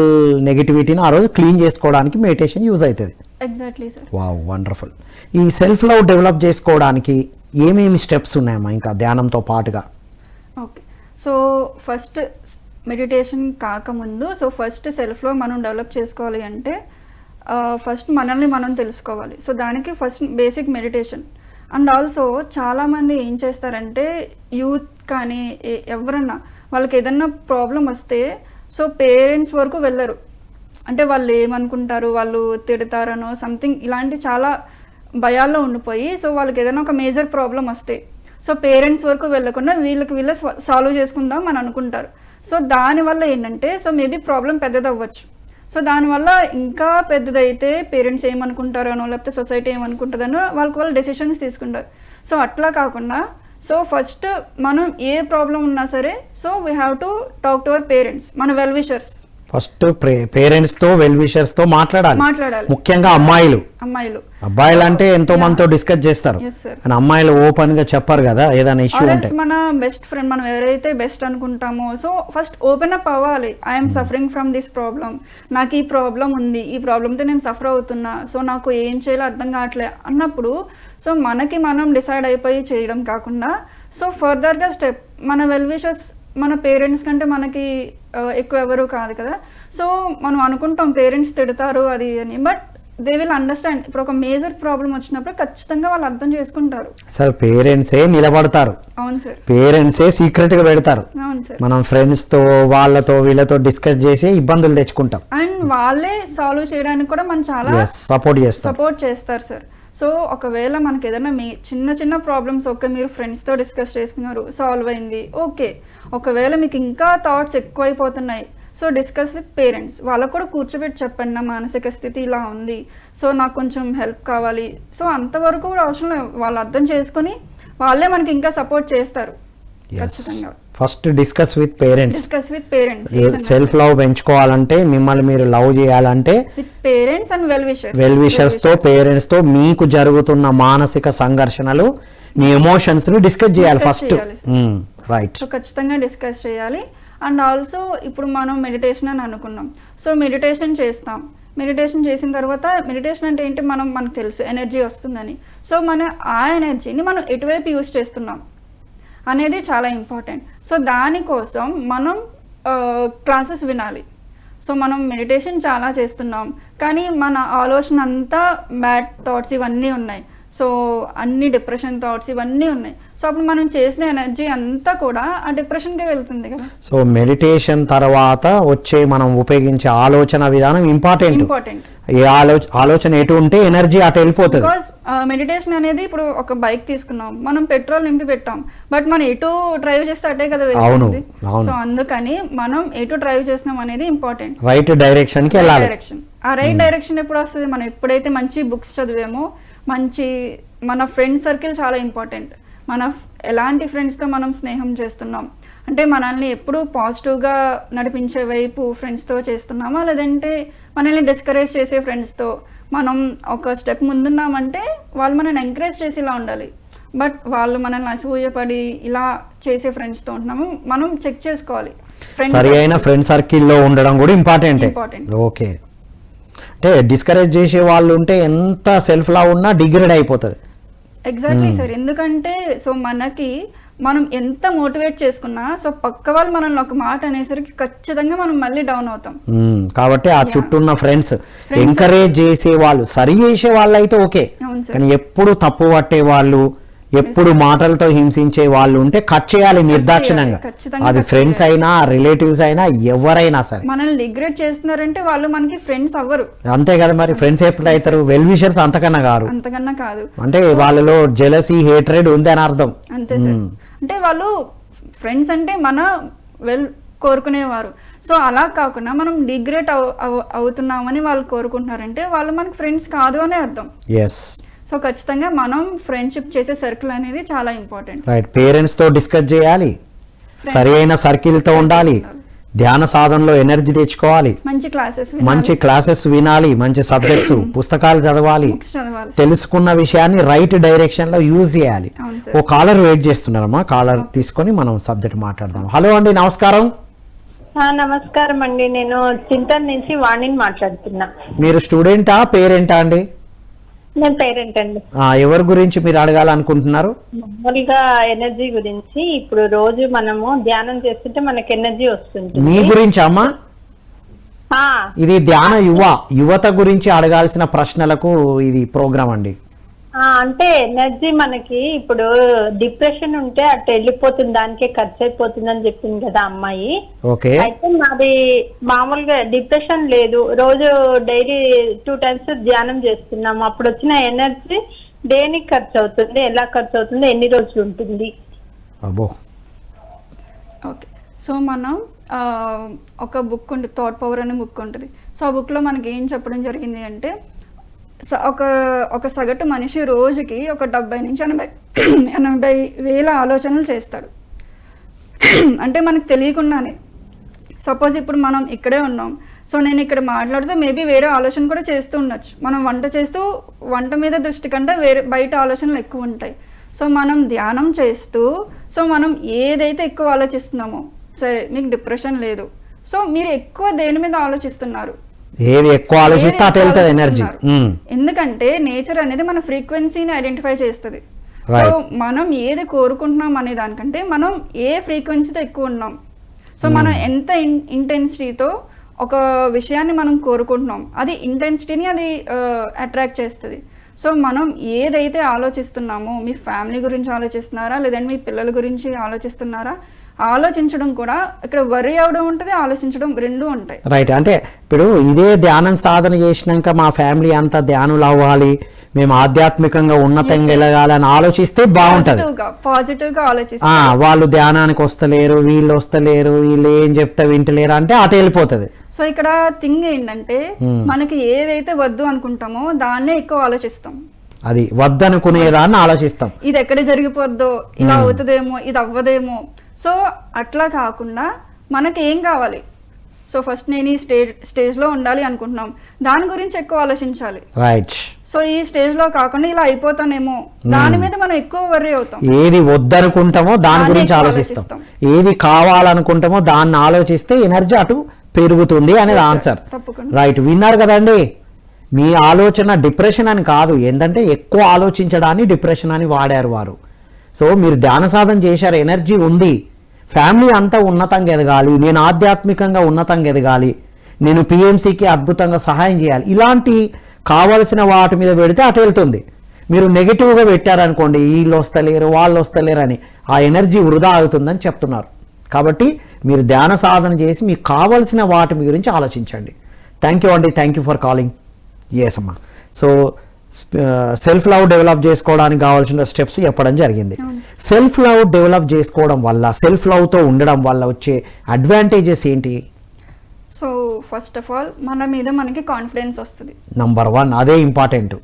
నెగిటివిటీని ఆ రోజు క్లీన్ చేసుకోవడానికి మెడిటేషన్ యూజ్ అవుతుంది. Exactly sir. Wow, wonderful. ఈ సెల్ఫ్ లవ్ డెవలప్ చేసుకోవడానికి ఏమేమి స్టెప్స్ ఉన్నాయమ్మా ఇంకా ధ్యానంతో పాటుగా? ఓకే, సో ఫస్ట్ మెడిటేషన్ కాకముందు, సో ఫస్ట్ సెల్ఫ్లో మనం డెవలప్ చేసుకోవాలి అంటే ఫస్ట్ మనల్ని మనం తెలుసుకోవాలి. సో దానికి first basic meditation. And also చాలామంది ఏం చేస్తారంటే, యూత్ కానీ ఎవరన్నా వాళ్ళకి ఏదన్నా ప్రాబ్లం వస్తే సో పేరెంట్స్ వరకు వెళ్ళరు. అంటే వాళ్ళు ఏమనుకుంటారు, వాళ్ళు తిడతారనో సంథింగ్, ఇలాంటి చాలా భయాల్లో ఉండిపోయి, సో వాళ్ళకి ఏదైనా ఒక మేజర్ ప్రాబ్లం వస్తే సో పేరెంట్స్ వరకు వెళ్ళకుండా వీళ్ళే సాల్వ్ చేసుకుందాం అని అనుకుంటారు. సో దానివల్ల ఏంటంటే, సో మేబీ ప్రాబ్లం పెద్దదవ్వచ్చు. సో దానివల్ల ఇంకా పెద్దదైతే పేరెంట్స్ ఏమనుకుంటారనో లేకపోతే సొసైటీ ఏమనుకుంటుందనో వాళ్ళు డెసిషన్స్ తీసుకుంటారు. సో అట్లా కాకుండా, సో ఫస్ట్ మనం ఏ ప్రాబ్లం ఉన్నా సరే, so we have to talk to our parents, మన వెల్ విషర్స్. ఫస్ట్ పేరెంట్స్ తో, వెల్ విషర్స్ తో మాట్లాడాలి. ముఖ్యంగా అమ్మాయిలు. అబ్బాయిలు అంటే ఎంతో మందితో డిస్కస్ చేస్తారు, కానీ అమ్మాయిలు ఓపెన్ గా చెప్పారు కదా ఏదైనా ఇష్యూ ఉంటే. మన బెస్ట్ ఫ్రెండ్, మనం ఎవరైతే బెస్ట్ అనుకుంటామో, సో ఫస్ట్ ఓపెన్ అప్ అవ్వాలి. I'm suffering from this problem, నాకు ఈ ప్రాబ్లం ఉంది, ఈ ప్రాబ్లంతో నేను సఫర్ అవుతున్నా, సో నాకు ఏం చేయాలో అర్థం కావట్లే అన్నప్పుడు, సో మనకి మనం డిసైడ్ అయిపోయి చేయడం కాకుండా, సో ఫర్దర్గా స్టెప్ మన వెల్ విషర్స్, మన పేరెంట్స్ కంటే మనకి ఎక్కువ ఎవరు కాదు కదా. సో మనం అనుకుంటాం పేరెంట్స్ తిడతారు అది అని, బట్ దే విల్ అండర్స్టాండ్. ఇప్పుడు ఒక మేజర్ ప్రాబ్లం వచ్చినప్పుడు ఖచ్చితంగా వాళ్ళు అర్థం చేసుకుంటారు. సార్ పేరెంట్సే నిలబడతారు. అవును సార్. పేరెంట్సే సీక్రెట్ గా పెడతారు. అవును సార్. మనం ఫ్రెండ్స్ తో వాళ్ళతో వీళ్ళతో డిస్కస్ చేసి ఇబ్బందులు తెచ్చుకుంటాం. అండ్ వాళ్ళే సాల్వ్ చేయడానికి కూడా మనం చాలా సపోర్ట్ చేస్తారు సార్. సో ఒకవేళ మనకి ఏదైనా చిన్న ప్రాబ్లమ్స్ ఓకే, మీరు ఫ్రెండ్స్తో డిస్కస్ చేసుకున్నారు, సాల్వ్ అయింది, ఓకే. ఒకవేళ మీకు ఇంకా థాట్స్ ఎక్కువైపోతున్నాయి, సో డిస్కస్ విత్ పేరెంట్స్. వాళ్ళకు కూడా కూర్చోబెట్టి చెప్పండి, నా మానసిక స్థితి ఇలా ఉంది, సో నాకు కొంచెం హెల్ప్ కావాలి. సో అంతవరకు కూడా అవసరం లేదు, వాళ్ళు అర్థం చేసుకొని వాళ్ళే మనకి ఇంకా సపోర్ట్ చేస్తారు. First discuss with parents. Self love పెంచుకోవాలంటే, మిమ్మల్ని మీరు లవ్ చేయాలంటే పేరెంట్స్ అండ్ వెల్ విషర్స్ తో, పేరెంట్స్ తో మీకు జరుగుతున్న మానసిక సంఘర్షణలు, మీ ఎమోషన్స్ ని డిస్కస్ చేయాలి ఫస్ట్. రైట్. సో ఖచ్చితంగా డిస్కస్ చేయాలి. అండ్ ఆల్సో ఇప్పుడు మనం మెడిటేషన్ అని అనుకున్నాం, సో మెడిటేషన్ చేస్తాం. మెడిటేషన్ చేసిన తర్వాత, మెడిటేషన్ అంటే ఏంటి మనకు తెలుసు ఎనర్జీ వస్తుందని. సో ఆ ఎనర్జీని మనం ఎటువైపు యూజ్ చేస్తున్నాం అనేది చాలా ఇంపార్టెంట్. సో దానికోసం మనం క్లాసెస్ వినాలి. సో మనం మెడిటేషన్ చాలా చేస్తున్నాం, కానీ మన ఆలోచన అంతా బ్యాడ్ థాట్స్ ఇవన్నీ ఉన్నాయి. సో అన్ని డిప్రెషన్ థాట్స్ ఇవన్నీ ఉన్నాయి. సో అప్పుడు మనం చేసిన ఎనర్జీ అంతా కూడా ఆ డిప్రెషన్కే వెళ్తుంది కదా. సో మెడిటేషన్ తర్వాత వచ్చే మనం ఉపయోగించే ఆలోచన విధానం ఇంపార్టెంట్. ఏ ఆలోచన ఎటు ఉంటే ఎనర్జీ అటు వెళ్ళిపోతుంది. బికాస్ మెడిటేషన్ అనేది, ఇప్పుడు ఒక బైక్ తీసుకున్నాం, మనం పెట్రోల్ నింపి పెట్టాం, బట్ మనం ఎటు డ్రైవ్ చేస్తే అటే కదా వెళ్తుంది. సో అందుకని మనం ఎటు డ్రైవ్ చేస్తున్నాం అనేది ఇంపార్టెంట్. రైట్ డైరెక్షన్ కి వెళ్ళాలి. ఆ రైట్ డైరెక్షన్ ఎప్పుడు వస్తుంది? మనం ఎప్పుడైతే మంచి బుక్స్ చదివామో, మన ఫ్రెండ్ సర్కిల్ చాలా ఇంపార్టెంట్. ఎలాంటి ఫ్రెండ్స్తో మనం స్నేహం చేస్తున్నాం అంటే, మనల్ని ఎప్పుడు పాజిటివ్గా నడిపించే వైపు ఫ్రెండ్స్తో చేస్తున్నామా, లేదంటే మనల్ని డిస్కరేజ్ చేసే ఫ్రెండ్స్తో మనం ఒక స్టెప్ ముందున్నామంటే వాళ్ళు మనల్ని ఎంకరేజ్ చేసి ఇలా ఉండాలి. బట్ వాళ్ళు మనల్ని అసూయపడి ఇలా చేసే ఫ్రెండ్స్తో ఉంటున్నాము, మనం చెక్ చేసుకోవాలి. సరి అయిన ఫ్రెండ్ సర్కిల్లో ఉండడం కూడా ఇంపార్టెంట్. ఓకే. అంటే డిస్కరేజ్ చేసే వాళ్ళు ఉంటే ఎంత సెల్ఫ్ లవ్ ఉన్నా డిగ్రేడ్ అయిపోతుంది. Exactly sir. ఎందుకంటే సో మనం ఎంత మోటివేట్ చేసుకున్నా, సో పక్క వాళ్ళు మనల్ని ఒక మాట అనేసరికి ఖచ్చితంగా మనం మళ్ళీ డౌన్ అవుతాం. కాబట్టి ఆ చుట్టూ ఉన్న ఫ్రెండ్స్ ఎంకరేజ్ చేసే వాళ్ళు, సరి చేసే వాళ్ళు అయితే ఓకే, కానీ ఎప్పుడు తప్పు పట్టే వాళ్ళు, ఎప్పుడు మాటలతో హింసించే వాళ్ళు ఉంటే కట్ చేయాలి నిర్దాక్షిణంగా. ఖచ్చితంగా అది cut ఫ్రెండ్స్ అయినా రిలేటివ్స్ అయినా ఎవరైనా సరే. మనల్ని డిగ్రేడ్ చేస్తున్నారంటే వాళ్ళు మనకి ఫ్రెండ్స్ అవ్వరు. అంతే కదా మరి, ఫ్రెండ్స్ ఎప్పుడు అవుతారు? వెల్ విషర్స్ అంతకన్నా కాదు. అంతకన్నా కాదు. అంటే వాళ్ళలో జెలసీ హేట్రెడ్ ఉంది అని అర్థం. అంతే సార్. అంటే వాళ్ళు ఫ్రెండ్స్ అంటే మన వెల్ కోరుకునేవారు. సో అలా కాకుండా మనం డిగ్రేడ్ అవుతున్నామని వాళ్ళు కోరుకుంటున్నారంటే వాళ్ళు మనకి ఫ్రెండ్స్ కాదు అనే అర్థం. ఎస్. సో ఖచ్చితంగా మనం ఫ్రెండ్షిప్ చేసే సర్కిల్ అనేది చాలా ఇంపార్టెంట్. రైట్. పేరెంట్స్ తో డిస్కస్ చేయాలి, సరి అయిన సర్కిల్ తో ఉండాలి, ధ్యాన సాధనలో ఎనర్జీ తెచ్చుకోవాలి, మంచి క్లాసెస్ వినాలి, మంచి సబ్జెక్ట్స్ పుస్తకాలు చదవాలి, తెలుసుకున్న విషయాన్ని రైట్ డైరెక్షన్ లో యూజ్ చేయాలి. ఓ కాలర్ వెయిట్ చేస్తున్నారమ్మా, కాలర్ తీసుకొని మనం సబ్జెక్ట్ మాట్లాడదాం. హలో అండి, నమస్కారం. నమస్కారం అండి, నేను చింతన్ నుంచి వాణిని మాట్లాడుతున్నా. మీరు స్టూడెంటా పేరెంటా అండి? నేను పేరెంట్ అండి. ఎవరి గురించి మీరు అడగాలనుకుంటున్నారు? మామూలుగా ఎనర్జీ గురించి. ఇప్పుడు రోజు మనము ధ్యానం చేస్తుంటే మనకి ఎనర్జీ వస్తుంది. మీ గురించి అమ్మా? ఇది ధ్యాన యువత గురించి అడగాల్సిన ప్రశ్నలకు ఇది ప్రోగ్రామ్ అండి. అంటే ఎనర్జీ మనకి ఇప్పుడు డిప్రెషన్ ఉంటే అటు వెళ్ళిపోతుంది, దానికే ఖర్చు అయిపోతుంది అని చెప్పింది కదా అమ్మాయి. అయితే మాది మామూలుగా డిప్రెషన్ లేదు, రోజు డైలీ 2 times ధ్యానం చేస్తున్నాము. అప్పుడు వచ్చిన ఎనర్జీ దేనికి ఖర్చు అవుతుంది, ఎలా ఖర్చు అవుతుంది, ఎన్ని రోజులు ఉంటుంది? ఓకే. సో మనం ఒక బుక్ ఉంటుంది, థాట్ పవర్ అనే బుక్ ఉంటుంది. సో ఆ బుక్లో మనకి ఏం చెప్పడం జరిగింది అంటే ఒక సగటు మనిషి రోజుకి ఒక 70 నుంచి 80 వేల ఆలోచనలు చేస్తాడు. అంటే మనకు తెలియకుండానే. సపోజ్ ఇప్పుడు మనం ఇక్కడే ఉన్నాం, సో నేను ఇక్కడ మాట్లాడితే మేబీ వేరే ఆలోచన కూడా చేస్తూ ఉండొచ్చు. మనం వంట చేస్తూ వంట మీద దృష్టి కంటే వేరే బయట ఆలోచనలు ఎక్కువ ఉంటాయి. సో మనం ధ్యానం చేస్తూ సో మనం ఏదైతే ఎక్కువ ఆలోచిస్తున్నామో, సరే మీకు డిప్రెషన్ లేదు, సో మీరు ఎక్కువ దేని మీద ఆలోచిస్తున్నారు, ఏది ఎక్కువ ఆలోచిస్తే అటు వెళ్తుంది ఎనర్జీ. ఎందుకంటే నేచర్ అనేది మన ఫ్రీక్వెన్సీని ఐడెంటిఫై చేస్తుంది. సో మనం ఏది కోరుకుంటున్నాం అనే దానికంటే మనం ఏ ఫ్రీక్వెన్సీతో ఎక్కువ ఉన్నాం, సో మనం ఎంత ఇంటెన్సిటీతో ఒక విషయాన్ని మనం కోరుకుంటున్నాం, అది ఇంటెన్సిటీని అది అట్రాక్ట్ చేస్తుంది. సో మనం ఏదైతే ఆలోచిస్తున్నామో, మీ ఫ్యామిలీ గురించి ఆలోచిస్తున్నారా లేదంటే మీ పిల్లల గురించి ఆలోచిస్తున్నారా, ఆలోచించడం కూడా ఇక్కడ వరి అవడం ఉంటుంది, ఆలోచించడం రెండు ఉంటాయి. రైట్. అంటే ఇప్పుడు ఇదే ధ్యానం సాధన చేసినాక మా ఫ్యామిలీ అంతా ధ్యానులు అవ్వాలి, మేము ఆధ్యాత్మికంగా ఉన్నతంగా వెళ్ళగాలి అని ఆలోచిస్తే బాగుంటది. పాజిటివ్ గా ఆలోచిస్తే వాళ్ళు ధ్యానానికి వస్తలేరు, వీళ్ళు వస్తలేరు, వీళ్ళు ఏం చెప్తే వింటలేరు అంటే అటు వెళ్ళిపోతుంది. సో ఇక్కడ థింగ్ ఏంటంటే మనకి ఏదైతే వద్దు అనుకుంటామో దాన్నే ఎక్కువ ఆలోచిస్తాం. అది వద్దనుకునేదాన్ని ఆలోచిస్తాం. ఇది ఎక్కడ జరిగిపోద్దో, ఇలా అవుతుందేమో, ఇది అవ్వదేమో. సో అట్లా కాకుండా మనకి ఏం కావాలి, సో ఫస్ట్ నేను ఈ స్టేజ్లో ఉండాలి అనుకుంటున్నాం, దాని గురించి ఎక్కువ ఆలోచించాలి. రైట్. సో ఈ స్టేజ్లో కాకుండా ఇలా అయిపోతానేమో, దాని మీద మనం ఎక్కువ వర్రీ అవుతాం. ఏది వద్దనుకుంటామో దాని గురించి ఆలోచిస్తాం, ఏది కావాలనుకుంటామో దాన్ని ఆలోచిస్తే ఎనర్జీ అటు పెరుగుతుంది అనేది ఆన్సర్. రైట్. విన్నారు కదండి, మీ ఆలోచన డిప్రెషన్ అని కాదు, ఏంటంటే ఎక్కువ ఆలోచించడాన్ని డిప్రెషన్ అని వాడారు వారు. సో మీరు ధ్యాన సాధన చేశారు, ఎనర్జీ ఉంది, ఫ్యామిలీ అంతా ఉన్నతంగా ఎదగాలి, నేను ఆధ్యాత్మికంగా ఉన్నతంగా ఎదగాలి, నేను పిఎంసికి అద్భుతంగా సహాయం చేయాలి, ఇలాంటి కావలసిన వాటి మీద పెడితే అటు వెళ్తుంది. మీరు నెగిటివ్గా పెట్టారనుకోండి, వీళ్ళు వస్తలేరు వాళ్ళు వస్తలేరు అని, ఆ ఎనర్జీ వృధా అవుతుందని చెప్తున్నారు. కాబట్టి మీరు ధ్యాన సాధన చేసి మీకు కావలసిన వాటి గురించి ఆలోచించండి. థ్యాంక్ యూ అండి, thank you for calling. Yes అమ్మా. సో సెల్ఫ్ లవ్ డెవలప్ చేసుకోవడానికి కావాల్సిన స్టెప్స్ చెప్పడం జరిగింది. సెల్ఫ్ లవ్ డెవలప్ చేసుకోవడం వల్ల, సెల్ఫ్ లవ్తో ఉండడం వల్ల వచ్చే అడ్వాంటేజెస్ ఏంటి? సో ఫస్ట్ ఆఫ్ ఆల్ మన మీద మనకి కాన్ఫిడెన్స్ వస్తుంది. నంబర్ 1 అదే ఇంపార్టెంట్.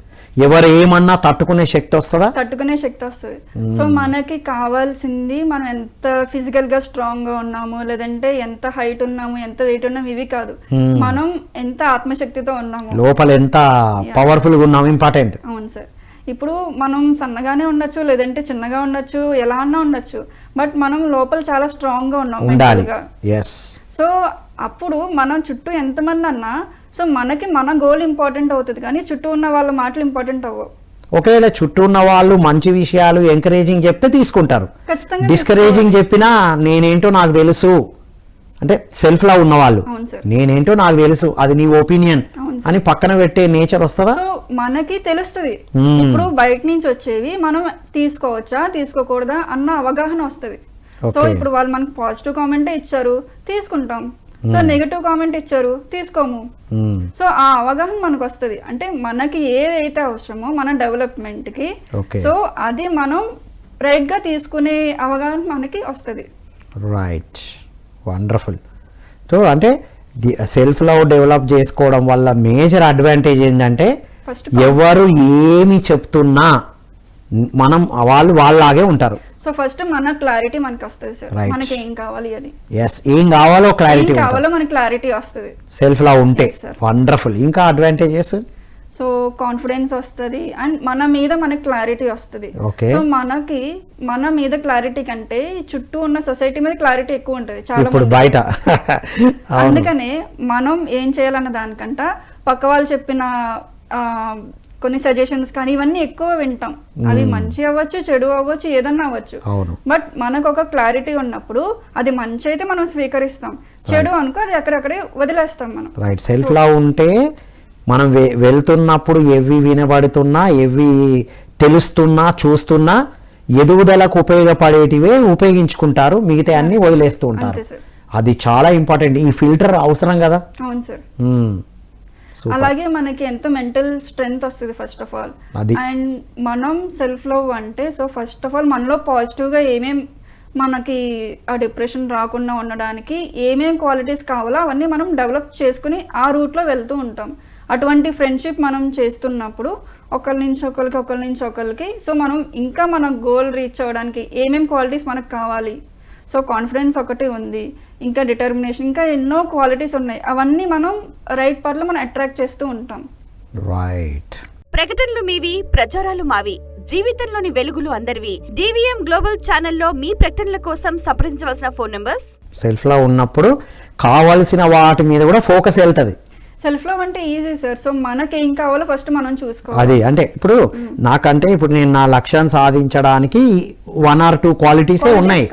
ఎవరు ఏమన్నా తట్టుకునే శక్తి వస్తుందా? తట్టుకునే శక్తి వస్తుంది. సో మనకి కావాల్సింది మనం ఎంత ఫిజికల్ గా స్ట్రాంగ్ గా ఉన్నాము, లేదంటే ఎంత హైట్ ఉన్నాము, ఎంత వెయిట్ ఉన్నాము, ఇవి కాదు, మనం ఎంత ఆత్మశక్తితో ఉన్నాము, లోపల ఎంత పవర్ఫుల్ గా ఉన్నాము ఇంపార్టెంట్. అవును సార్. ఇప్పుడు మనం సన్నగానే ఉండొచ్చు, లేదంటే చిన్నగా ఉండొచ్చు, ఎలా అన్నా ఉండొచ్చు, బట్ మనం లోపల చాలా స్ట్రాంగ్ గా ఉన్నాం ఉండాలి. సో అప్పుడు మనం చుట్టూ ఎంతమంది అన్నా, సో మనకి మన గోల్ ఇంపార్టెంట్ అవుతుంది, కానీ చుట్టూ ఉన్న వాళ్ళ మాటలు ఇంపార్టెంట్ అవ్వవు. ఒకవేళ చుట్టూ ఉన్న వాళ్ళు మంచి విషయాలు ఎంకరేజింగ్ చెప్తే తీసుకుంటారు, డిస్కరేజింగ్ చెప్పినా నేనేంటో నాకు తెలుసు అంటే సెల్ఫ్ లవ్ ఉన్నవాళ్ళు, నేనేంటో నాకు తెలుసు, అది నీ ఒపీనియన్, అవును అని పక్కన పెట్టే నేచర్ వస్తుందా? సో మనకి తెలుస్తుంది ఇప్పుడు బయట నుంచి వచ్చేవి మనం తీసుకోవచ్చా తీసుకోకూడదా అన్న అవగాహన వస్తుంది. సో ఇప్పుడు వాళ్ళు మనకు పాజిటివ్ కామెంటే ఇచ్చారు తీసుకుంటాం, సో నెగటివ్ కామెంట్ ఇచ్చారు తీసుకోము. సో ఆ అవగాహన మనకు వస్తుంది, అంటే మనకి ఏదైతే అవసరమో మన డెవలప్మెంట్ కి సో అది మనం రైట్ గా తీసుకునే అవగాహన మనకి వస్తుంది. Right, wonderful. సో అంటే సెల్ఫ్ లవ్ డెవలప్ చేసుకోవడం వల్ల మేజర్ అడ్వాంటేజ్ ఏంటంటే ఎవరు ఏమి చెప్తున్నా మనం వాళ్ళలాగే ఉంటారు. సో ఫస్ట్ మన క్లారిటీ మనకి వస్తుంది సార్, మనకి ఏం కావాలి అని. ఏం కావాలో క్లారిటీ మనకి క్లారిటీ వస్తుంది సెల్ఫ్ లవ్ ఉంటే. వండర్ఫుల్. ఇంకా అడ్వాంటేజెస్? సో కాన్ఫిడెన్స్ వస్తుంది అండ్ మన మీద మనకి క్లారిటీ వస్తుంది. సో మనకి మన మీద క్లారిటీ కంటే చుట్టూ ఉన్న సొసైటీ మీద క్లారిటీ ఎక్కువ ఉంటుంది చాలా బయట. అందుకనే మనం ఏం చేయాలన్న దానికంట పక్క వాళ్ళు చెప్పిన కొన్ని సజెషన్స్ కానీ ఇవన్నీ ఎక్కువ వింటాం. అవి మంచి అవ్వచ్చు, చెడు అవ్వచ్చు, ఏదన్నా అవ్వచ్చు. బట్ మనకు ఒక క్లారిటీ ఉన్నప్పుడు అది మంచి అయితే మనం స్వీకరిస్తాం, చెడు అనుకో అది అక్కడక్కడే వదిలేస్తాం మనం. రైట్. సెల్ఫ్ లవ్ ఉంటే మనం వెళ్తున్నప్పుడు ఎవి వినబడుతున్నా, ఎవి తెలుస్తున్నా, చూస్తున్నా ఎదుగుదలకు ఉపయోగపడేటివే ఉపయోగించుకుంటారు, మిగతా అన్ని వదిలేస్తూ ఉంటారు. అది చాలా ఇంపార్టెంట్. ఈ ఫిల్టర్ అవసరం కదా. అవును సార్. అలాగే మనకి ఎంత మెంటల్ స్ట్రెంగ్త్ వస్తుంది ఫస్ట్ ఆఫ్ ఆల్. అండ్ మనం సెల్ఫ్ లవ్ అంటే సో ఫస్ట్ ఆఫ్ ఆల్ మనలో పాజిటివ్ గా ఏమేం మనకి ఆ డిప్రెషన్ రాకుండా ఉండడానికి ఏమేం క్వాలిటీస్ కావాలో అవన్నీ మనం డెవలప్ చేసుకుని ఆ రూట్ లో వెళ్తూ ఉంటాం. అటువంటి ఫ్రెండ్షిప్ మనం చేస్తున్నప్పుడు ఒకరి నుంచి ఒకరికి సో మనం ఇంకా మన గోల్ రీచ్ అవ్వడానికి ఏమేం క్వాలిటీస్ మనకు కావాలి. సో కాన్ఫిడెన్స్ ఒకటి ఉంది, ఇంకా డిటర్మినేషన్, ఇంకా ఎన్నో క్వాలిటీస్ ఉన్నాయి. అవన్నీ మనం రైట్ పార్ట్ లో మనం అట్రాక్ట్ చేస్తూ ఉంటాం. రైట్. ప్రకటనలు మీవి, ప్రచారాలు మావి. జీవితంలోని వెలుగులు అందరివి. డివిఎం గ్లోబల్ ఛానల్లో మీ ప్రకటనల కోసం సంప్రదించవలసిన ఫోన్ నంబర్స్. సెల్ఫ్ లో ఉన్నప్పుడు కావాల్సిన వాటి మీద కూడా ఫోకస్ వెళ్తుంది. సెల్ఫ్ లవ్ అంటే ఈజీ సార్. సో మనకి ఏం కావాలో ఫస్ట్ మనం చూసుకోవాలి. అది అంటే ఇప్పుడు నాకంటే ఇప్పుడు నేను నా లక్ష్యాన్ని సాధించడానికి 1 or 2 క్వాలిటీసే ఉన్నాయి,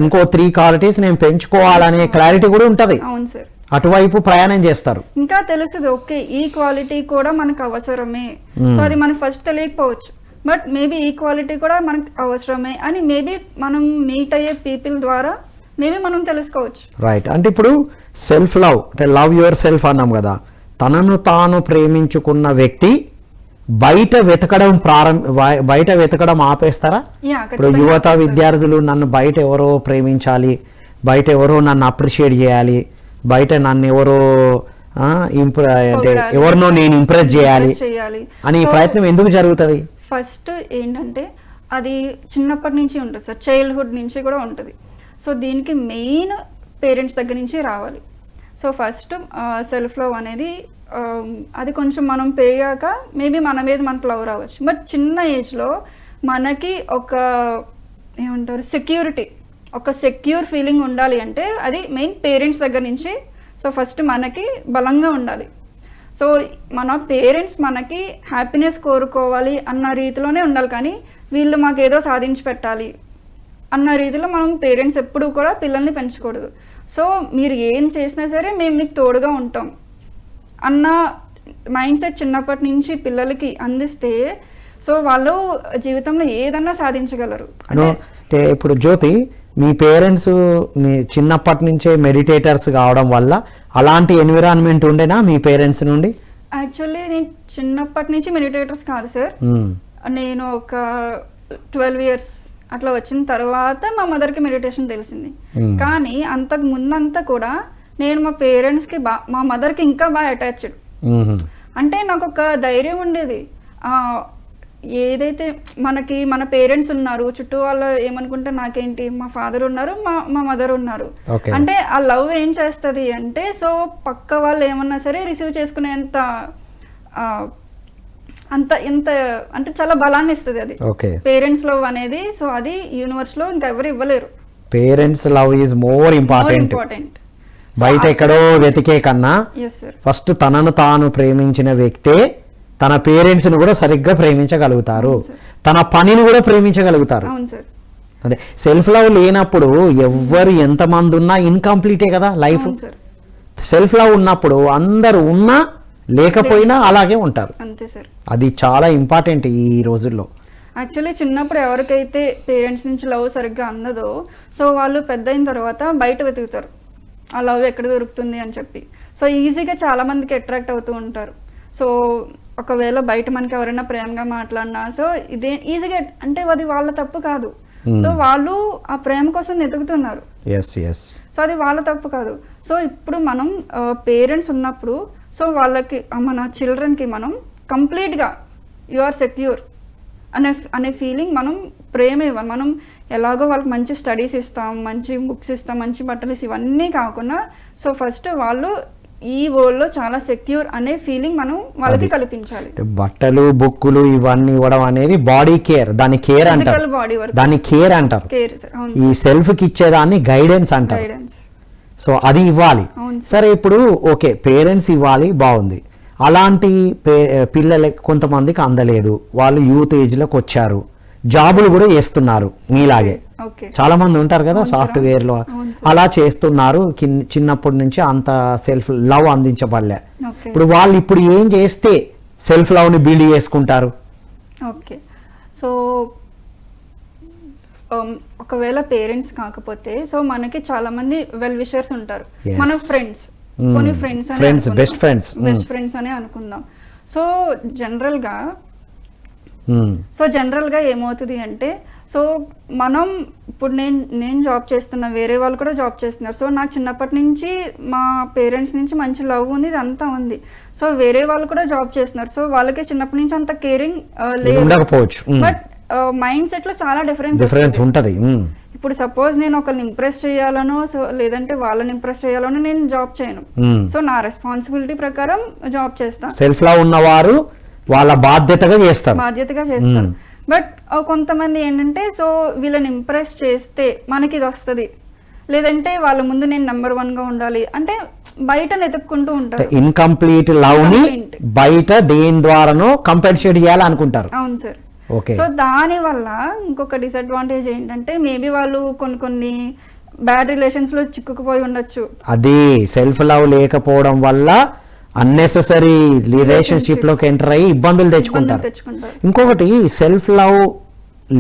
ఇంకో 3 క్వాలిటీస్ నేను పెంచుకోవాలనే క్లారిటీ కూడా ఉంటది. అవును సార్. అటువైపు ప్రయాణం చేస్తారు. ఇంకా తెలుస్తుంది ఓకే ఈ క్వాలిటీ కూడా మనకు అవసరమే. సో అది మనకు ఫస్ట్ తెలియకపోవచ్చు, బట్ మేబీ ఈ క్వాలిటీ కూడా మనకు అవసరమే అని మేబీ మనం మీట్ అయ్యే పీపుల్ ద్వారా మేబీ మనం తెలుసుకోవచ్చు. రైట్. అంటే ఇప్పుడు సెల్ఫ్ లవ్ అంటే లవ్ యువర్ సెల్ఫ్ అన్నాం కదా, తనను తాను ప్రేమించుకున్న వ్యక్తి బయట వెతకడం ఆపేస్తారా? ఇప్పుడు యువత విద్యార్థులు నన్ను బయట ఎవరో ప్రేమించాలి, బయట ఎవరో నన్ను అప్రిషియేట్ చేయాలి, బయట నన్ను ఎవరో అంటే ఎవరినో నేను ఇంప్రెస్ చేయాలి అని ప్రయత్నం ఎందుకు జరుగుతుంది? ఫస్ట్ ఏంటంటే అది చిన్నప్పటి నుంచి ఉంటుంది సార్, చైల్డ్హుడ్ నుంచి కూడా ఉంటుంది. సో దీనికి మెయిన్ పేరెంట్స్ దగ్గర నుంచి రావాలి. సో ఫస్ట్ సెల్ఫ్ లవ్ అనేది అది కొంచెం మనం పెరిగాక మేబీ మన మీద మనకు లవ్ రావచ్చు. బట్ చిన్న ఏజ్లో మనకి ఒక ఏమంటారు సెక్యూర్ ఫీలింగ్ ఉండాలి అంటే అది మెయిన్ పేరెంట్స్ దగ్గర నుంచి. సో ఫస్ట్ మనకి బలంగా ఉండాలి. సో మన పేరెంట్స్ మనకి హ్యాపీనెస్ కోరుకోవాలి అన్న రీతిలోనే ఉండాలి, కానీ వీళ్ళు మాకు ఏదో సాధించి పెట్టాలి అన్న రీతిలో మనం పేరెంట్స్ ఎప్పుడు కూడా పిల్లల్ని పెంచకూడదు. సో మీరు ఏం చేసినా సరే మేము మీకు తోడుగా ఉంటాం అన్న మైండ్ సెట్ చిన్నప్పటి నుంచి పిల్లలకి అందిస్తే సో వాళ్ళు జీవితంలో ఏదన్నా సాధించగలరు. అంటే ఇప్పుడు జ్యోతి మీ పేరెంట్స్ మీ చిన్నప్పటి నుంచే మెడిటేటర్స్ కావడం వల్ల అలాంటి ఎన్విరాన్మెంట్ ఉండేనా మీ పేరెంట్స్ నుండి? యాక్చువల్లీ నేను చిన్నప్పటి నుంచి మెడిటేటర్స్ కాదు సార్. నేను ఒక 12 years అట్లా వచ్చిన తర్వాత మా మదర్కి మెడిటేషన్ తెలిసింది. కానీ అంతకు ముందంతా కూడా నేను మా పేరెంట్స్కి మా మదర్కి ఇంకా బాగా అటాచ్డ్. అంటే నాకు ఒక ధైర్యం ఉండేది, ఏదైతే మనకి మన పేరెంట్స్ ఉన్నారు, చుట్టూ వాళ్ళు ఏమనుకుంటే నాకేంటి, మా ఫాదర్ ఉన్నారు, మా మదర్ ఉన్నారు. అంటే ఆ లవ్ ఏం చేస్తుంది అంటే సో పక్క వాళ్ళు ఏమన్నా సరే రిసీవ్ చేసుకునేంత ఇంత అంటే చాలా బలాన్ని ఇస్తుంది అది పేరెంట్స్ లవ్ అనేది. సో అది యూనివర్స్ లో ఇంకా ఎవరు ఇవ్వలేరు. Parents love is more important. బయట ఎక్కడో వెతికే కన్నా ఫస్ట్ తనను తాను ప్రేమించిన వ్యక్తే తన పేరెంట్స్ ని కూడా సరిగ్గా ప్రేమించగలుగుతారు, తన పనిని కూడా ప్రేమించగలుగుతారు. అదే సెల్ఫ్ లవ్ లేనప్పుడు ఎవ్వరు ఎంతమంది ఉన్నా ఇన్కంప్లీటే కదా లైఫ్. సెల్ఫ్ లవ్ ఉన్నప్పుడు అందరు ఉన్నా లేకపోయినా అలాగే ఉంటారు. అంతే సార్. అది చాలా ఇంపార్టెంట్ ఈ రోజుల్లో. యాక్చువల్లీ చిన్నప్పుడు ఎవరికైతే పేరెంట్స్ నుంచి లవ్ సరిగ్గా అందదో సో వాళ్ళు పెద్ద అయిన తర్వాత బయట వెతుకుతారు ఆ లవ్ ఎక్కడ దొరుకుతుంది అని చెప్పి. సో ఈజీగా చాలా మందికి అట్రాక్ట్ అవుతూ ఉంటారు. సో ఒకవేళ బయట మనకి ఎవరైనా ప్రేమగా మాట్లాడినా సో ఇదే ఈజీగా అంటే అది వాళ్ళ తప్పు కాదు. సో వాళ్ళు ఆ ప్రేమ కోసం వెతుకుతున్నారు. సో అది వాళ్ళ తప్పు కాదు. సో ఇప్పుడు మనం పేరెంట్స్ ఉన్నప్పుడు సో వాళ్ళకి మన చిల్డ్రన్కి మనం కంప్లీట్గా యు ఆర్ సెక్యూర్ అనే ఫీలింగ్ మనం ప్రేమ ఇవ్వాలి. మనం ఎలాగో వాళ్ళకి మంచి స్టడీస్ ఇస్తాం, మంచి బుక్స్ ఇస్తాం, మంచి బట్టలు ఇవన్నీ కాకుండా సో ఫస్ట్ వాళ్ళు ఈ వరల్డ్ లో చాలా సెక్యూర్ అనే ఫీలింగ్ మనం వాళ్ళకి కల్పించాలి. బట్టలు బుక్కులు ఇవన్నీ ఇవ్వడం అనేది బాడీ కేర్, దాని కేర్ అంటారు, దాని కేర్ అంటారు. ఈ సెల్ఫ్ కి ఇచ్చేదాన్ని గైడెన్స్ అంటారు. సో అది ఇవ్వాలి. సరే ఇప్పుడు ఓకే పేరెంట్స్ ఇవ్వాలి బాగుంది. అలాంటి పిల్లలే కొంతమందికి అందలేదు, వాళ్ళు యూత్ ఏజ్లోకి వచ్చారు, జాబులు కూడా చేస్తున్నారు మీలాగే చాలా మంది ఉంటారు కదా సాఫ్ట్వేర్ లో అలా చేస్తున్నారు. చిన్నప్పటి నుంచి అంత సెల్ఫ్ లవ్ అందించబడలే. ఇప్పుడు వాళ్ళు ఇప్పుడు ఏం చేస్తే సెల్ఫ్ లవ్ ని బిల్డ్ చేసుకుంటారు? ఓకే సో ఒకవేళ పేరెంట్స్ కాకపోతే సో మనకి చాలా మంది వెల్ విషర్స్ ఉంటారు, మన ఫ్రెండ్స్, కొన్ని ఫ్రెండ్స్ బెస్ట్ ఫ్రెండ్స్ అనే అనుకుందాం. సో జనరల్ గా ఏమవుతుంది అంటే సో మనం ఇప్పుడు నేను జాబ్ చేస్తున్నా, వేరే వాళ్ళు కూడా జాబ్ చేస్తున్నారు. సో నాకు చిన్నప్పటి నుంచి మా పేరెంట్స్ నుంచి మంచి లవ్ ఉంది, ఇదంతా ఉంది. సో వేరే వాళ్ళు కూడా జాబ్ చేస్తున్నారు, సో వాళ్ళకి చిన్నప్పటి నుంచి అంత కేరింగ్ లేకపోవచ్చు. బట్ మైండ్ సెట్ లో చాలా డిఫరెన్స్ ఉంటది. ఇప్పుడు సపోజ్ నేను ఒకరిని ఇంప్రెస్ చేయాలనో సో లేదంటే వాళ్ళని ఇంప్రెస్ చేయాలనో నేను జాబ్ చేయను. సో నా రెస్పాన్సిబిలిటీ ప్రకారం జాబ్ చేస్తాను. సెల్ఫ్ లవ్ ఉన్నవారు వాళ్ళ బాధ్యతగా చేస్తారు. బట్ కొంతమంది ఏంటంటే సో వీళ్ళని ఇంప్రెస్ చేస్తే మనకి ఇది వస్తుంది, లేదంటే వాళ్ళ ముందు నేను నెంబర్ 1 గా ఉండాలి అంటే బయట వెతుక్కుంటూ ఉంటారు. ఇన్కంప్లీట్ లవ్ ని బయట దేని ద్వారానో కంపెన్సేట్ చేయాలి అనుకుంటారు. అవును సార్. సో దాని వల్ల ఇంకొక డిసడ్వాంటేజ్ ఏంటంటే మేబీ వాళ్ళు కొన్ని బ్యాడ్ రిలేషన్స్ లో చిక్కుకుపోయి ఉండొచ్చు. అది సెల్ఫ్ లవ్ లేకపోవడం వల్ల అన్నెసెసరీ రిలేషన్షిప్ లోకి ఎంటర్ అయ్యి ఇబ్బందులు తెచ్చుకుంటారు. ఇంకొకటి సెల్ఫ్ లవ్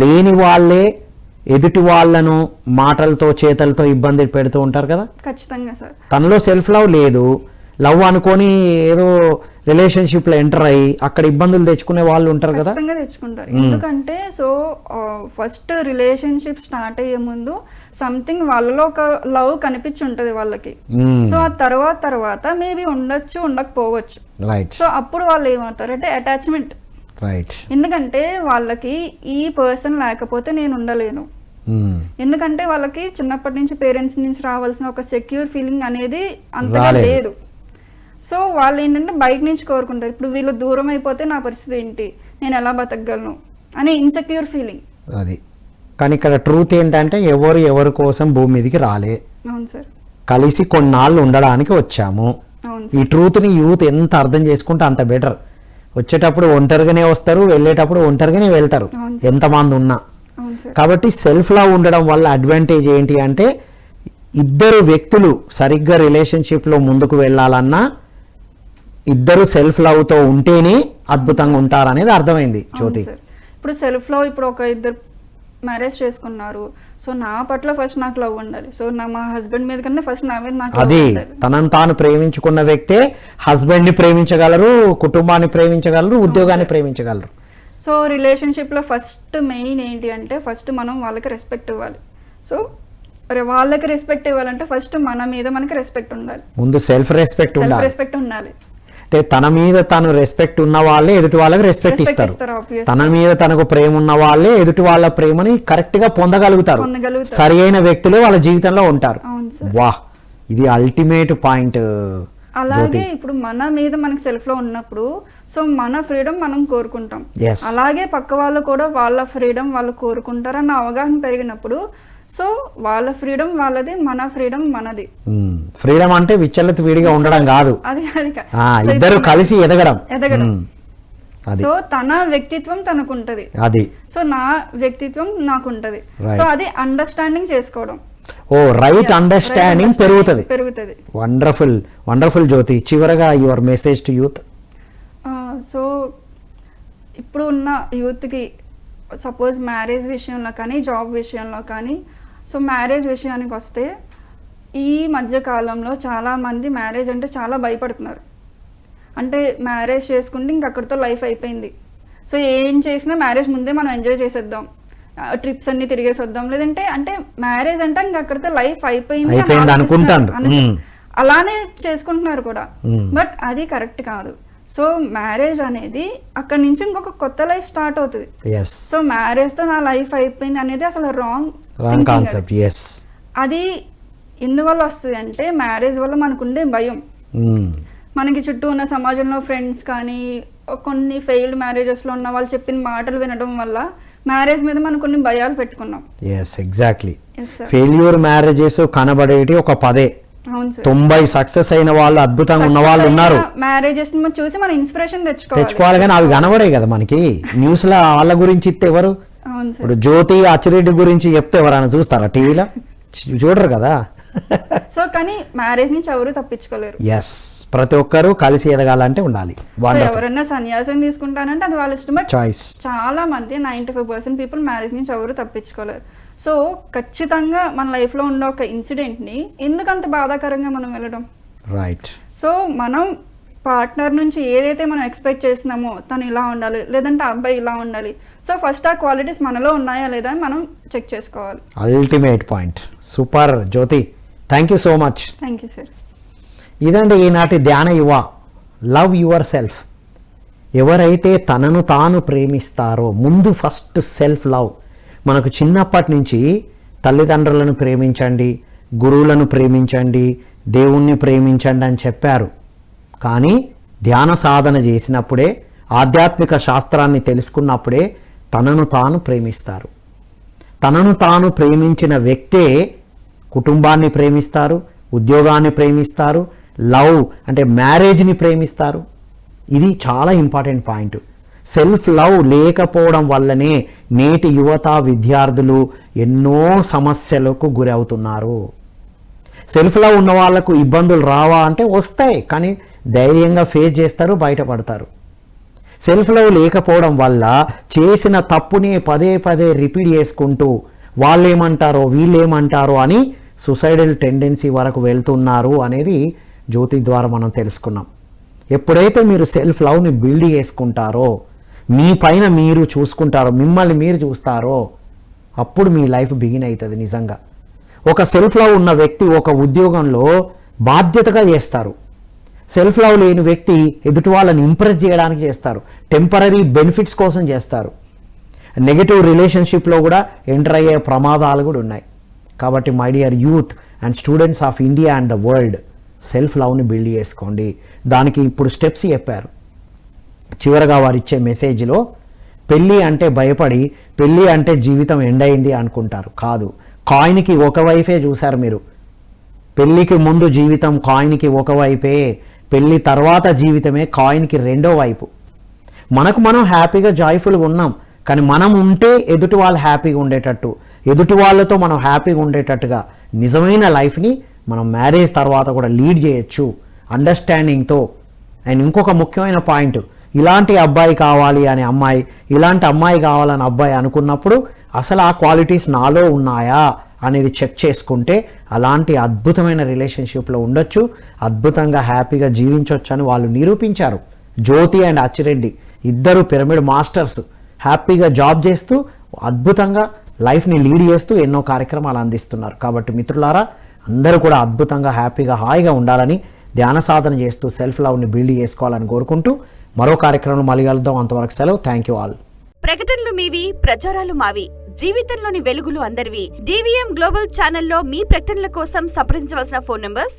లేని వాళ్ళే ఎదుటి వాళ్ళను మాటలతో చేతలతో ఇబ్బంది పెడుతూ ఉంటారు కదా. ఖచ్చితంగా సార్. తనలో సెల్ఫ్ లవ్ లేదు, లవ్ అనుకొని ఏదో రిలేషన్షిప్ లో ఎంటర్ అయ్యి అక్కడ ఇబ్బందులు తెచ్చుకునే వాళ్ళు ఉంటారు కదా. ఖచ్చితంగా తెచ్చుకుంటారు. ఎందుకంటే సో ఫస్ట్ రిలేషన్షిప్ స్టార్ట్ అయ్యే ముందు సంథింగ్ వాళ్ళలో ఒక లవ్ కనిపించి ఉంటది వాళ్ళకి. సో ఆ తర్వాత మేబీ ఉండొచ్చు ఉండకపోవచ్చు. సో అప్పుడు వాళ్ళు ఏమవుతారు అంటే అటాచ్మెంట్. ఎందుకంటే వాళ్ళకి ఈ పర్సన్ లేకపోతే నేను ఉండలేను, ఎందుకంటే వాళ్ళకి చిన్నప్పటి నుంచి పేరెంట్స్ నుంచి రావాల్సిన ఒక సెక్యూర్ ఫీలింగ్ అనేది అంతగా లేదు. సో వాళ్ళు ఏంటంటే బయట నుంచి కోరుకుంటారు, ఇప్పుడు వీళ్ళు దూరం అయిపోతే నా పరిస్థితి ఏంటి, నేను ఎలా బతకగలను అని ఇన్సెక్యూర్ ఫీలింగ్. అది కానీ ఇక్కడ ట్రూత్ ఏంటంటే ఎవరి కోసం భూమి మీదకి రాలే. అవును సార్. కలిసి కొన్నాళ్ళు ఉండడానికి వచ్చాము. ఈ ట్రూత్ ని యూత్ ఎంత అర్థం చేసుకుంటే అంత బెటర్. వచ్చేటప్పుడు ఒంటరిగానే వస్తారు, వెళ్ళేటప్పుడు ఒంటరిగానే వెళ్తారు ఎంతమంది ఉన్నా. కాబట్టి సెల్ఫ్ లవ్ ఉండడం వల్ల అడ్వాంటేజ్ ఏంటి అంటే ఇద్దరు వ్యక్తులు సరిగ్గా రిలేషన్షిప్ లో ముందుకు వెళ్ళాలన్నా ఇద్దరు సెల్ఫ్ లవ్ తో ఉంటేనే అద్భుతంగా ఉంటారు అనేది అర్థమైంది జ్యోతి. ఇప్పుడు సెల్ఫ్ లవ్ ఇప్పుడు ఒక ఇద్దరు మ్యారేజ్ చేసుకున్నారు, సో నా పట్ల ఫస్ట్ నాకు లవ్ ఉండాలి. సో మా హస్బెండ్ మీద కన్నా ఫస్ట్ నా మీద నాకు అది తనను తాను ప్రేమించుకున్న వ్యక్తే హస్బెండ్ ని ప్రేమించగలరు, కుటుంబాన్ని ప్రేమించగలరు, ఉద్యోగాన్ని ప్రేమించగలరు. సో రిలేషన్షిప్ లో ఫస్ట్ మెయిన్ ఏంటి అంటే ఫస్ట్ మనం వాళ్ళకి రెస్పెక్ట్ ఇవ్వాలి. సో వాళ్ళకి రెస్పెక్ట్ ఇవ్వాలంటే ఫస్ట్ మన మీద మనకి రెస్పెక్ట్ ఉండాలి. ముందు సెల్ఫ్ రెస్పెక్ట్ ఉండాలి. అంటే తన మీద తను రెస్పెక్ట్ ఉన్న వాళ్ళే ఎదుటి వాళ్ళకి రెస్పెక్ట్ ఇస్తారు. తన మీద తనకు ప్రేమ ఉన్న వాళ్ళే ఎదుటి వాళ్ళ ప్రేమని కరెక్ట్ గా పొందగలుగుతారు. సరి అయిన వ్యక్తులే వాళ్ళ జీవితంలో ఉంటారు. వాహ్, ఇది అల్టిమేట్ పాయింట్. అలాగే ఇప్పుడు మన మీద మనకి సెల్ఫ్ లో ఉన్నప్పుడు సో మన ఫ్రీడమ్ మనం కోరుకుంటాం, అలాగే పక్క వాళ్ళు కూడా వాళ్ళ ఫ్రీడమ్ వాళ్ళు కోరుకుంటారు అన్న అవగాహన పెరిగినప్పుడు సో వాళ్ళ ఫ్రీడమ్ వాళ్ళది, మన ఫ్రీడమ్ మనది. ఫ్రీడమ్ అంటే విచ్చలత విడిగా ఉండడం కాదు, ఇద్దరు కలిసి ఎదగడం. సో తన వ్యక్తిత్వం తనకుంటది, అది సో నా వ్యక్తిత్వం నాకుంటది. సో అది అండర్స్టాండింగ్ చేసుకోవడం. రైట్ అండర్స్టాండింగ్ పెరుగుతుంది. వండర్ఫుల్ జ్యోతి. చివరగా యువర్ మెసేజ్ టు యూత్. ఇప్పుడు ఉన్న యూత్కి సపోజ్ మ్యారేజ్ విషయంలో కానీ జాబ్ విషయంలో కానీ, సో మ్యారేజ్ విషయానికి వస్తే ఈ మధ్య కాలంలో చాలామంది మ్యారేజ్ అంటే చాలా భయపడుతున్నారు. అంటే మ్యారేజ్ చేసుకుంటే ఇంక అక్కడితో లైఫ్ అయిపోయింది, సో ఏం చేసినా మ్యారేజ్ ముందే మనం ఎంజాయ్ చేసేద్దాం, ట్రిప్స్ అన్ని తిరిగేసి వద్దాం, లేదంటే అంటే మ్యారేజ్ అంటే ఇంక అక్కడితో లైఫ్ అయిపోయింది అనుకుంటాను, అలానే చేసుకుంటున్నారు కూడా. బట్ అది కరెక్ట్ కాదు. సో మ్యారేజ్ అనేది అక్కడ నుంచి ఇంకొక కొత్త లైఫ్ స్టార్ట్ అవుతుంది. సో మ్యారేజ్ తో నా లైఫ్ అయిపోయింది అనేది అసలు రాంగ్ కాన్సెప్ట్. అది ఎందువల్ల వస్తుంది అంటే మ్యారేజ్ వల్ల మనకుండే భయం, మనకి చుట్టూ ఉన్న సమాజంలో ఫ్రెండ్స్ కానీ కొన్ని ఫెయిల్డ్ మ్యారేజెస్లో ఉన్న వాళ్ళు చెప్పిన మాటలు వినడం వల్ల మ్యారేజ్ మీద మనం కొన్ని భయాలు పెట్టుకున్నాం. ఎగ్జాక్ట్లీ. ఫెయిల్యూర్ మ్యారేజెస్ కనబడేటి ఒక 10, 90 సక్సెస్ అయిన వాళ్ళు, అద్భుతంగా ఉన్న వాళ్ళు ఉన్నారు. మ్యారేజెస్ చూసి మనం ఇన్స్పిరేషన్ తెచ్చుకోవాలి, కానీ అవి కనబడే కదా మనకి న్యూస్ లో. వాళ్ళ గురించి ఇస్తే ఎవరు? ఇప్పుడు జ్యోతి అచ్చిరెడ్డి గురించి చెప్తే ఎవరైనా చూస్తారా టీవీలో? చూడరు కదా. సో కానీ మ్యారేజ్ నుంచి ఎవరు తప్పించుకోలేరు. ప్రతి ఒక్కరు కలిసి ఎదగాలంటే ఉండాలి. ఎవరైనా సన్యాసం తీసుకుంటానంటే అది వాళ్ళ ఇష్టం. But choice. చాలా మంది 95% పీపుల్ మ్యారేజ్ నుంచి ఎవరు తప్పించుకోలేరు. సో ఖచ్చితంగా మన లైఫ్లో ఉన్న ఒక ఇన్సిడెంట్ని ఎందుకంత బాధాకరంగా మనం వెళ్ళడం? రైట్. సో మనం పార్ట్నర్ నుంచి ఏదైతే మనం ఎక్స్పెక్ట్ చేసినామో తను ఇలా ఉండాలి, లేదంటే అబ్బాయి ఇలా ఉండాలి, సో ఫస్ట్ ఆ క్వాలిటీస్ మనలో ఉన్నాయా లేదా అని మనం చెక్ చేసుకోవాలి. Ultimate point. Super Jyothi, thank you so much. Thank you sir. ఇదండి ఈనాటి Dhyana Yuva. Love yourself. ఎవరైతే తనను తాను ప్రేమిస్తారో, ముందు ఫస్ట్ సెల్ఫ్ లవ్. మనకు చిన్నప్పటి నుంచి తల్లిదండ్రులను ప్రేమించండి, గురువులను ప్రేమించండి, దేవుణ్ణి ప్రేమించండి అని చెప్పారు. కానీ ధ్యాన సాధన చేసినప్పుడే, ఆధ్యాత్మిక శాస్త్రాన్ని తెలుసుకున్నప్పుడే తనను తాను ప్రేమిస్తారు. తనను తాను ప్రేమించిన వ్యక్తే కుటుంబాన్ని ప్రేమిస్తారు, ఉద్యోగాన్ని ప్రేమిస్తారు, లవ్ అంటే మ్యారేజ్ని ప్రేమిస్తారు. ఇది చాలా ఇంపార్టెంట్ పాయింట్. సెల్ఫ్ లవ్ లేకపోవడం వల్లనే నేటి యువత విద్యార్థులు ఎన్నో సమస్యలకు గురి అవుతున్నారు. సెల్ఫ్ లవ్ ఉన్న వాళ్ళకు ఇబ్బందులు రావా అంటే వస్తాయి, కానీ ధైర్యంగా ఫేస్ చేస్తారు, బయటపడతారు. సెల్ఫ్ లవ్ లేకపోవడం వల్ల చేసిన తప్పుని పదే పదే రిపీట్ చేసుకుంటూ వాళ్ళేమంటారో వీళ్ళేమంటారో అని సూసైడల్ టెండెన్సీ వరకు వెళ్తున్నారు అనేది జ్యోతి ద్వారా మనం తెలుసుకున్నాం. ఎప్పుడైతే మీరు సెల్ఫ్ లవ్ని బిల్డ్ చేసుకుంటారో, మీ పైన మీరు చూసుకుంటారో, మిమ్మల్ని మీరు చూస్తారో, అప్పుడు మీ లైఫ్ బిగిన్ అవుతుంది. నిజంగా ఒక సెల్ఫ్ లవ్ ఉన్న వ్యక్తి ఒక ఉద్యోగంలో బాధ్యతగా చేస్తారు. సెల్ఫ్ లవ్ లేని వ్యక్తి ఎదుటి వాళ్ళని ఇంప్రెస్ చేయడానికి చేస్తారు, టెంపరీ బెనిఫిట్స్ కోసం చేస్తారు. నెగటివ్ రిలేషన్షిప్లో కూడా ఎంటర్ అయ్యే ప్రమాదాలు కూడా ఉన్నాయి. కాబట్టి my dear youth and students of India and the world, self లవ్ని బిల్డ్ చేసుకోండి. దానికి ఇప్పుడు స్టెప్స్ చెప్పారు. చివరగా వారు ఇచ్చే మెసేజ్లో, పెళ్ళి అంటే భయపడి పెళ్ళి అంటే జీవితం ఎండ్ అయింది అనుకుంటారు. కాదు, కాయిన్కి ఒకవైపే చూశారు మీరు. పెళ్ళికి ముందు జీవితం కాయిన్కి ఒకవైపే, పెళ్ళి తర్వాత జీవితమే కాయిన్కి రెండో వైపు. మనకు మనం హ్యాపీగా జాయ్ఫుల్గా ఉన్నాం, కానీ మనం ఉంటే ఎదుటి వాళ్ళు హ్యాపీగా ఉండేటట్టు, ఎదుటి వాళ్ళతో మనం హ్యాపీగా ఉండేటట్టుగా నిజమైన లైఫ్ని మనం మ్యారేజ్ తర్వాత కూడా లీడ్ చేయొచ్చు అండర్స్టాండింగ్తో. అండ్ ఇంకొక ముఖ్యమైన పాయింట్, ఇలాంటి అబ్బాయి కావాలి అనే అమ్మాయి, ఇలాంటి అమ్మాయి కావాలని అబ్బాయి అనుకున్నప్పుడు అసలు ఆ క్వాలిటీస్ నాలో ఉన్నాయా అనేది చెక్ చేసుకుంటే అలాంటి అద్భుతమైన రిలేషన్షిప్లో ఉండొచ్చు, అద్భుతంగా హ్యాపీగా జీవించవచ్చు అని వాళ్ళు నిరూపించారు. జ్యోతి అండ్ అచ్చిరెడ్డి ఇద్దరు పిరమిడ్ మాస్టర్స్ హ్యాపీగా జాబ్ చేస్తూ అద్భుతంగా లైఫ్ని లీడ్ చేస్తూ ఎన్నో కార్యక్రమాలు అందిస్తున్నారు. కాబట్టి మిత్రులారా, అందరూ కూడా అద్భుతంగా హ్యాపీగా హాయిగా ఉండాలని, ధ్యాన సాధన చేస్తూ సెల్ఫ్ లవ్ని బిల్డ్ చేసుకోవాలని కోరుకుంటూ మరో కార్యక్రమం మళ్ళీ కలుద్దాం. అంతవరకు సెలవు. Thank you all. ప్రకటనలు మీవి, ప్రచారాలు మావి. జీవితంలోని వెలుగులు అందరివి. DVM గ్లోబల్ ఛానల్లో మీ ప్రకటనల కోసం సంప్రదించవలసిన ఫోన్ నంబర్స్